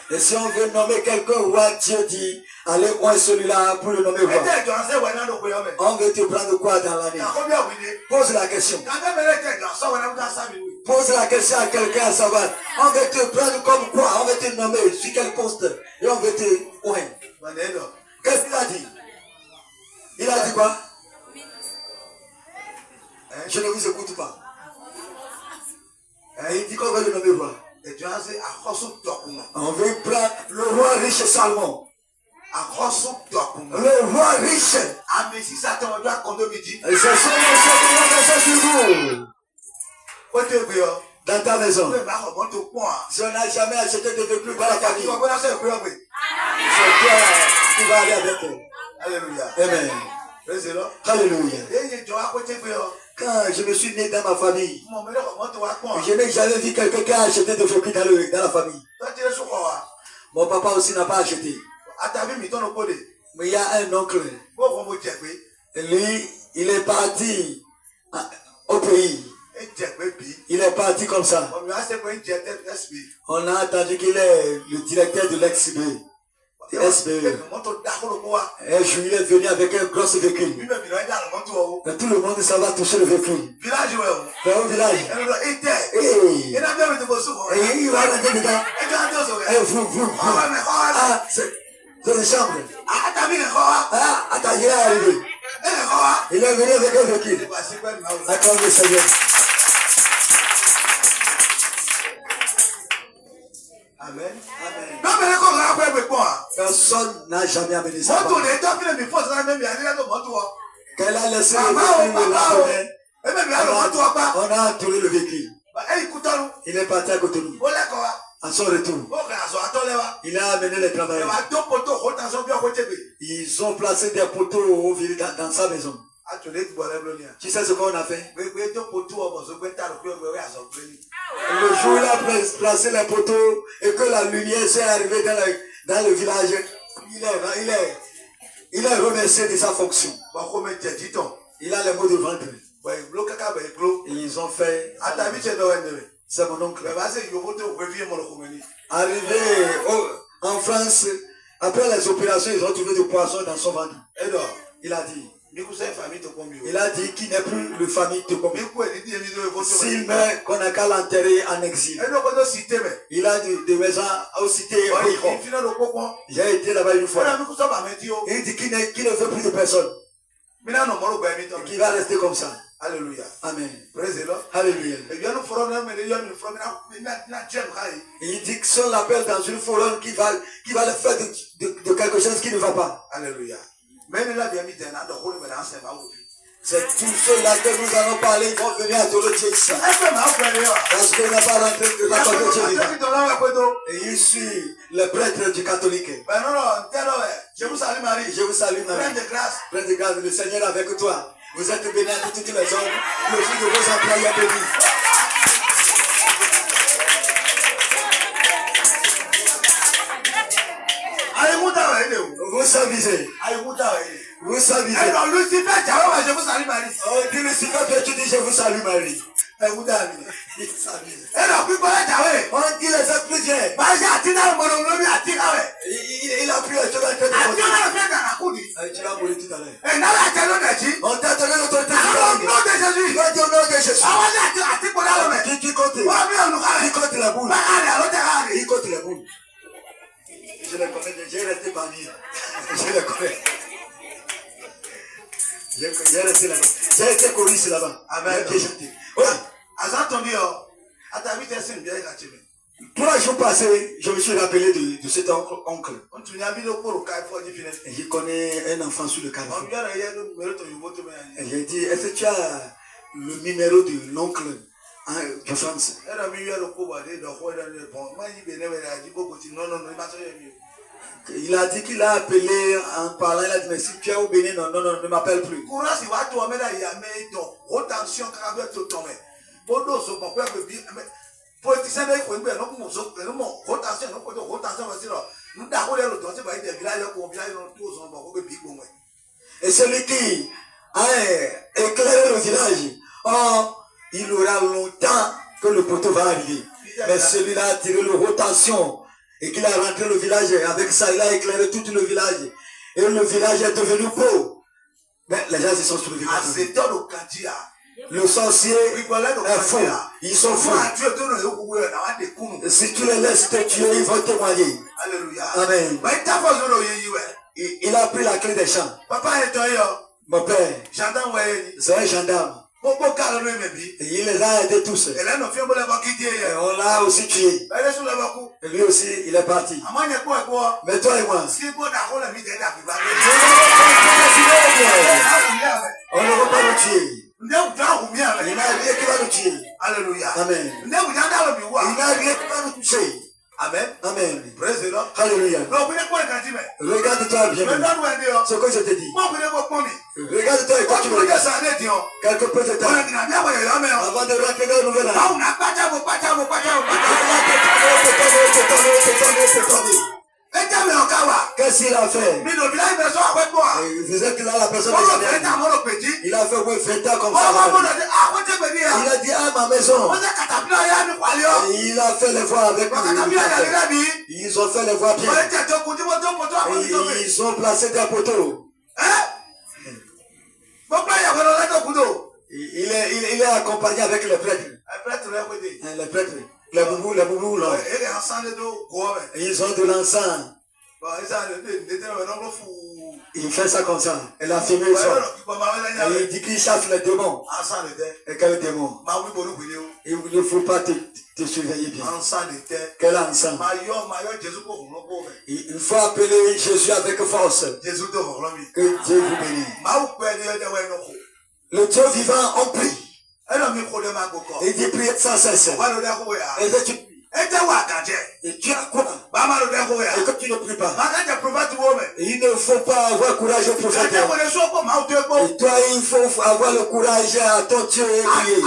Et si on veut nommer quelqu'un roi, Dieu dit, allez voir celui-là pour le nommer roi. On veut te prendre quoi dans l'année? Pose la question. Pose la question à quelqu'un à savoir. On veut te prendre comme quoi? On veut te nommer sur quel poste? Et on veut te... Ouais. Qu'est-ce qu'il a dit? Il a dit quoi? Je ne vous écoute pas. Il dit qu'on veut le nommer roi. On veut prendre le roi riche Salomon. Le roi riche. Et ce sont les choses qui vont sur vous. Dans ta maison. Si on n'a jamais acheté de véhicule dans la famille, c'est toi qui vas aller avec eux. Alléluia. Amen. Alléluia. Quand je me suis né dans ma famille, je n'ai jamais vu quelqu'un qui a acheté de véhicules dans la famille. Mon papa aussi n'a pas acheté. Mais il y a un oncle. Lui, il est parti au pays. Il est parti comme ça. On a entendu qu'il est le directeur de l'ex-SBE. Un jour, il est venu avec un gros véhicule. Et tout le monde s'en va toucher le véhicule. C'est un village. Et il va rentrer dedans. Et vous. Ah, c'est une chambre. Ah, attends, il est arrivé. Il est venu avec un véhicule. Accorde le Seigneur. Amen. Personne n'a jamais amené ça. Qu'elle a laissé le véhicule, on a entouré le véhicule. Il est parti à côté de nous. À son retour, il a amené les travailleurs. Ils ont placé des poteaux dans sa maison. Tu sais ce qu'on a fait? Le jour où il a placé les poteaux et que la lumière s'est arrivée dans le village, il est remercié de sa fonction. Il a les mots de ventre. Et ils ont fait. C'est mon oncle. Arrivé en France, après les opérations, ils ont trouvé du poisson dans son ventre. Il a dit. Il a dit qu'il n'est plus le famille de combien. S'il meurt, qu'on n'a qu'à l'enterrer en exil. Il a des maisons aux cités. J'ai été là-bas une fois. Il dit qu'il ne veut plus de personne. Qu'il va rester comme ça. Alléluia. Amen. Alléluia. Il dit que si on l'appelle dans une forum qui va le faire de quelque chose qui ne va pas. Alléluia. C'est tous ceux-là que nous allons parler, ils vont venir adorer Dieu ici. Parce qu'il n'a pas rentré de la Dieu. Et il suit le prêtre du catholique. Je vous salue Marie. Je vous salue Marie. Pleine de grâce. Pleine de grâce. Le Seigneur est avec toi. Vous êtes bénis de toutes les hommes. Le fils de vos employés est béni. Vous s'avisez. Vous s'avisez. Alors Lucifer, je vous salue Marie. Oh, dis Lucifer, tu dis je vous salue Marie. Il s'avise. On dit les esprits viennent. Il a pris le chemin de tu vas mourir tout à l'heure. On t'a donné l'autorité. Il va dire au nom de Jésus. Qui compte la boule. Il compte la boule. Je les connais, j'ai resté parmi eux. Je les connais. J'ai resté là-bas. J'ai été choriste là-bas. Amen. Oui. 3 jours passés, je me suis rappelé de cet oncle. Et je connais un enfant sur le carrefour. Et j'ai dit, est-ce que tu as le numéro de l'oncle de France? Il a dit qu'il a appelé en parlant, il a dit, mais si tu es au Bénin, non, ne m'appelle plus. Et celui qui a éclairé le village, il aura longtemps que le poteau va arriver. Mais celui-là a tiré le rotation et qu'il a rentré le village. Avec ça, il a éclairé tout le village. Et le village est devenu pauvre. Mais les gens, ils sont sur le village. Le sorcier est faux. Ils sont faux. Si tu les laisses te tuer, ils vont témoigner. Alléluia. Amen. Il a pris la clé des champs. Mon père, c'est un gendarme. Et il les a aidés tous. Et on l'a aussi tué. Et lui aussi, il est parti. Mais toi et moi, on ne va pas le tuer. Il n'a rien qui va le tuer. Alléluia. Amen. Il n'a rien qui va le toucher. Amen. Amen. Praise the Lord. Alléluia. Regarde-toi bien. Ce que je te dis. Regarde-toi et quand tu me regardes. Quelque peu de temps. Avant de rentrer dans le nouvel an. Qu'est-ce qu'il a fait? Vous êtes là, la personne il a fait 20 ans comme ça. Il a dit à ma maison. Il a fait les voies avec lui. Ils ont fait les voies bien. Ils ont placé des poteaux. Il est accompagné avec les prêtres. Les prêtres. Les boubous là. Ils ont de l'encens. Il fait ça comme ça. Et la fumée sort. Et il dit qu'il chasse les démons. Et quel démon? Il ne faut pas te surveiller bien. Quel encens? Il faut appeler Jésus avec force. Que Dieu vous bénisse. Le Dieu vivant, on prie. Il dit prier sans cesse. Et tu as quoi? Et que tu ne pries pas. Il ne faut pas avoir courage au prophète. Et toi, il faut avoir le courage à ton Dieu et prier.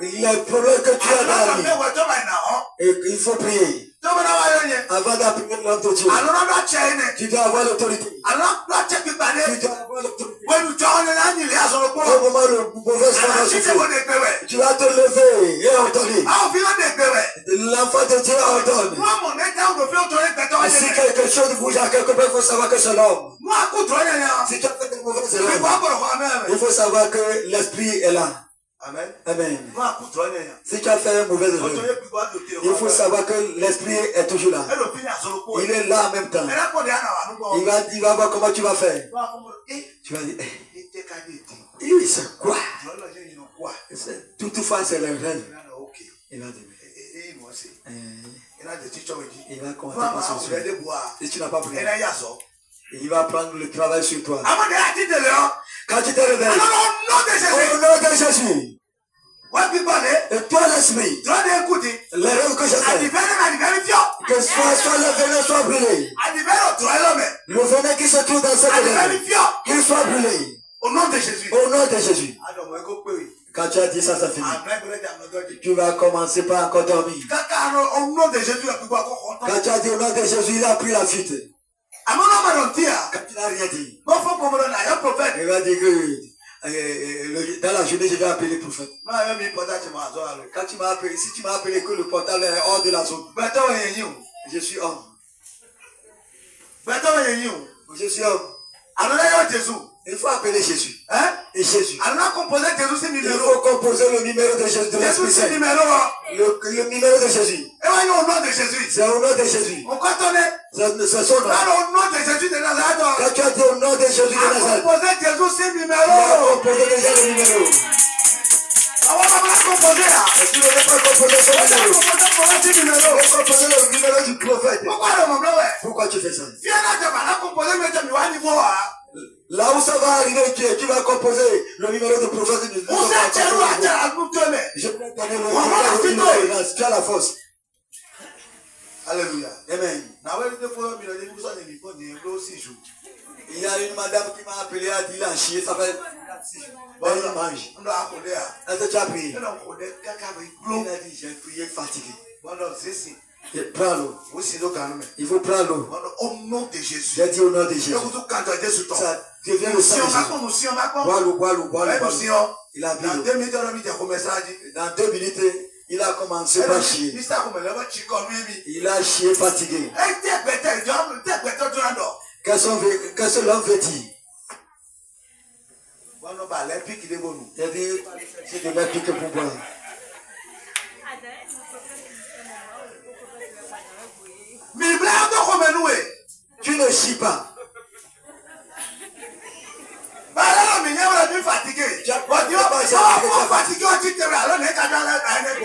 Les problèmes que tu as dans la vie. Et il faut prier. Avant d'appeler l'homme de Dieu, tu dois avoir l'autorité. Tu dois avoir l'autorité. Au moment où mauvaise tu vas te lever et ordonner. L'enfant de Dieu ordonne. Si quelque chose bouge à quelque part, il faut savoir que c'est l'homme. Si tu as fait de mauvaises erreurs, il faut savoir que l'esprit est là. Amen. Amen. Si tu as fait une mauvaise erreur, il faut savoir que l'esprit est toujours là. Il est là en même temps. Il va voir comment tu vas faire. Tu vas dire, oui, c'est quoi? Toutefois, c'est le rêve. Il va dire, il va commencer par son sujet. Si tu n'as pas pris, il va prendre le travail sur toi. Quand tu te réveilles, au nom de Jésus, et toi l'esprit, les rêves que j'ai fait, que soit le venin soit brûlé, le venin qui se trouve dans cette rêve, qu'il soit brûlé, au nom de Jésus. Au nom de Jésus. Quand tu as dit ça, ça finit. Tu vas commencer par encore dormir. Quand tu as dit au nom de Jésus, il a pris la fuite. Quand tu n'as rien dit, il va dire que dans la journée, je vais appeler le prophète. Quand tu m'as appelé, si tu m'as appelé que le portable est hors de la zone, je suis homme. Je suis homme. Il faut appeler Jésus. Hein? Et Jésus. Il faut composer le numéro de Jésus. De l'Esprit Saint. Le numéro de Jésus. C'est au nom de Jésus. C'est son nom. Quand tu as dit au nom de Jésus de Nazareth, il a composé déjà le numéro. Et tu ne veux pas composer ce numéro. Tu veux composer le numéro du prophète. Pourquoi tu fais ça? Là où ça va arriver, tu vas composer le numéro de prophète. Je vais te donner le numéro. Tu as la force. Alléluia. Amen. Il y a une madame qui m'a appelé, a dit, il a chié, ça fait 6 jours. Bon, il mange. Est-ce que tu as prié? Il a dit, j'ai prié fatigué. Prends l'eau. Il faut prendre l'eau. Au nom de Jésus. J'ai dit au nom de Jésus. Ça devient le sang de Jésus. Bois l'eau, bois l'eau, bois l'eau. Il a bu l'eau. Dans 2 minutes, il a commencé par chier. Il a chié fatigué. Qu'est-ce que l'homme veut dire? Il a dit, c'est de l'impique pour boire. Tu ne chies pas.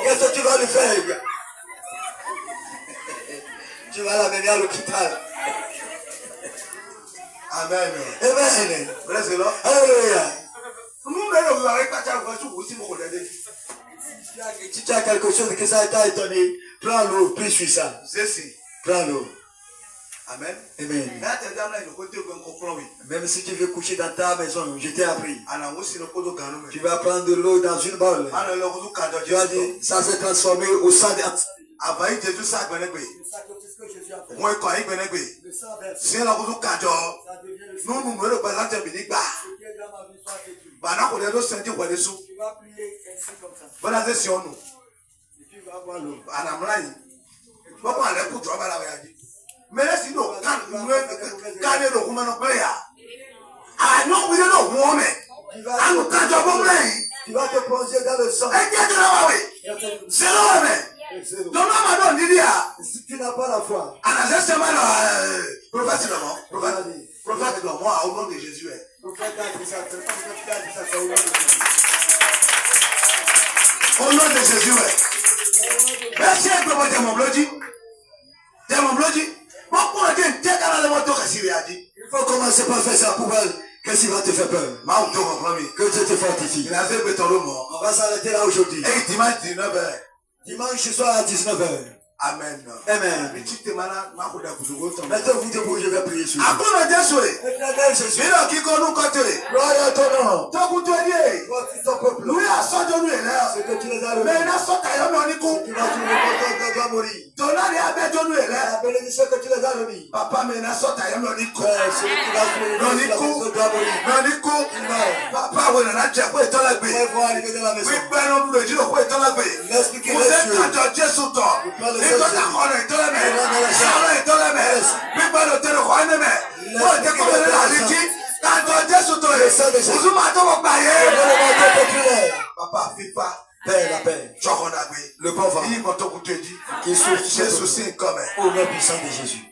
Qu'est-ce que tu vas lui faire? Tu vas l'amener à l'hôpital. Amen. Amen. Alléluia. Si tu as quelque chose que ça t'a étonné, prends l'eau, puis suis ça. Prends l'eau. Amen. Amen. Même si tu veux coucher dans ta maison, je t'ai appris. Tu vas prendre de l'eau dans une bolle. Tu vas dire, ça s'est transformé au sang de... Mais là, sinon, quand nous tu vas te plonger dans le sang. Si tu n'as pas la foi, prophète, moi, au nom de Jésus. Au nom de Jésus. Merci à toi, mon bloody. Mon bloody. Il faut commencer par faire ça pour voir qu'est-ce qui va te faire peur. Que Dieu te fortifie. On va s'arrêter là aujourd'hui. Dimanche soir à 19h. Amen. Amen. Maintenant vous debout, je vais prier sur vous. Éternel Jésus. Gloire à ton nom. Voici ton peuple. Ce que tu les as remis. Tu vas mourir. La bénédiction que tu les as remis. Papa, maintenant, Celui qui va mourir. Papa, on a déjà fait dans la Vous pouvez voir arriver dans la maison. L'esprit qui reste sur Papa, viva. Père, la paix. Le pauvre. Il Qui souffre. Jésus, c'est comme. Au nom puissant de Jésus.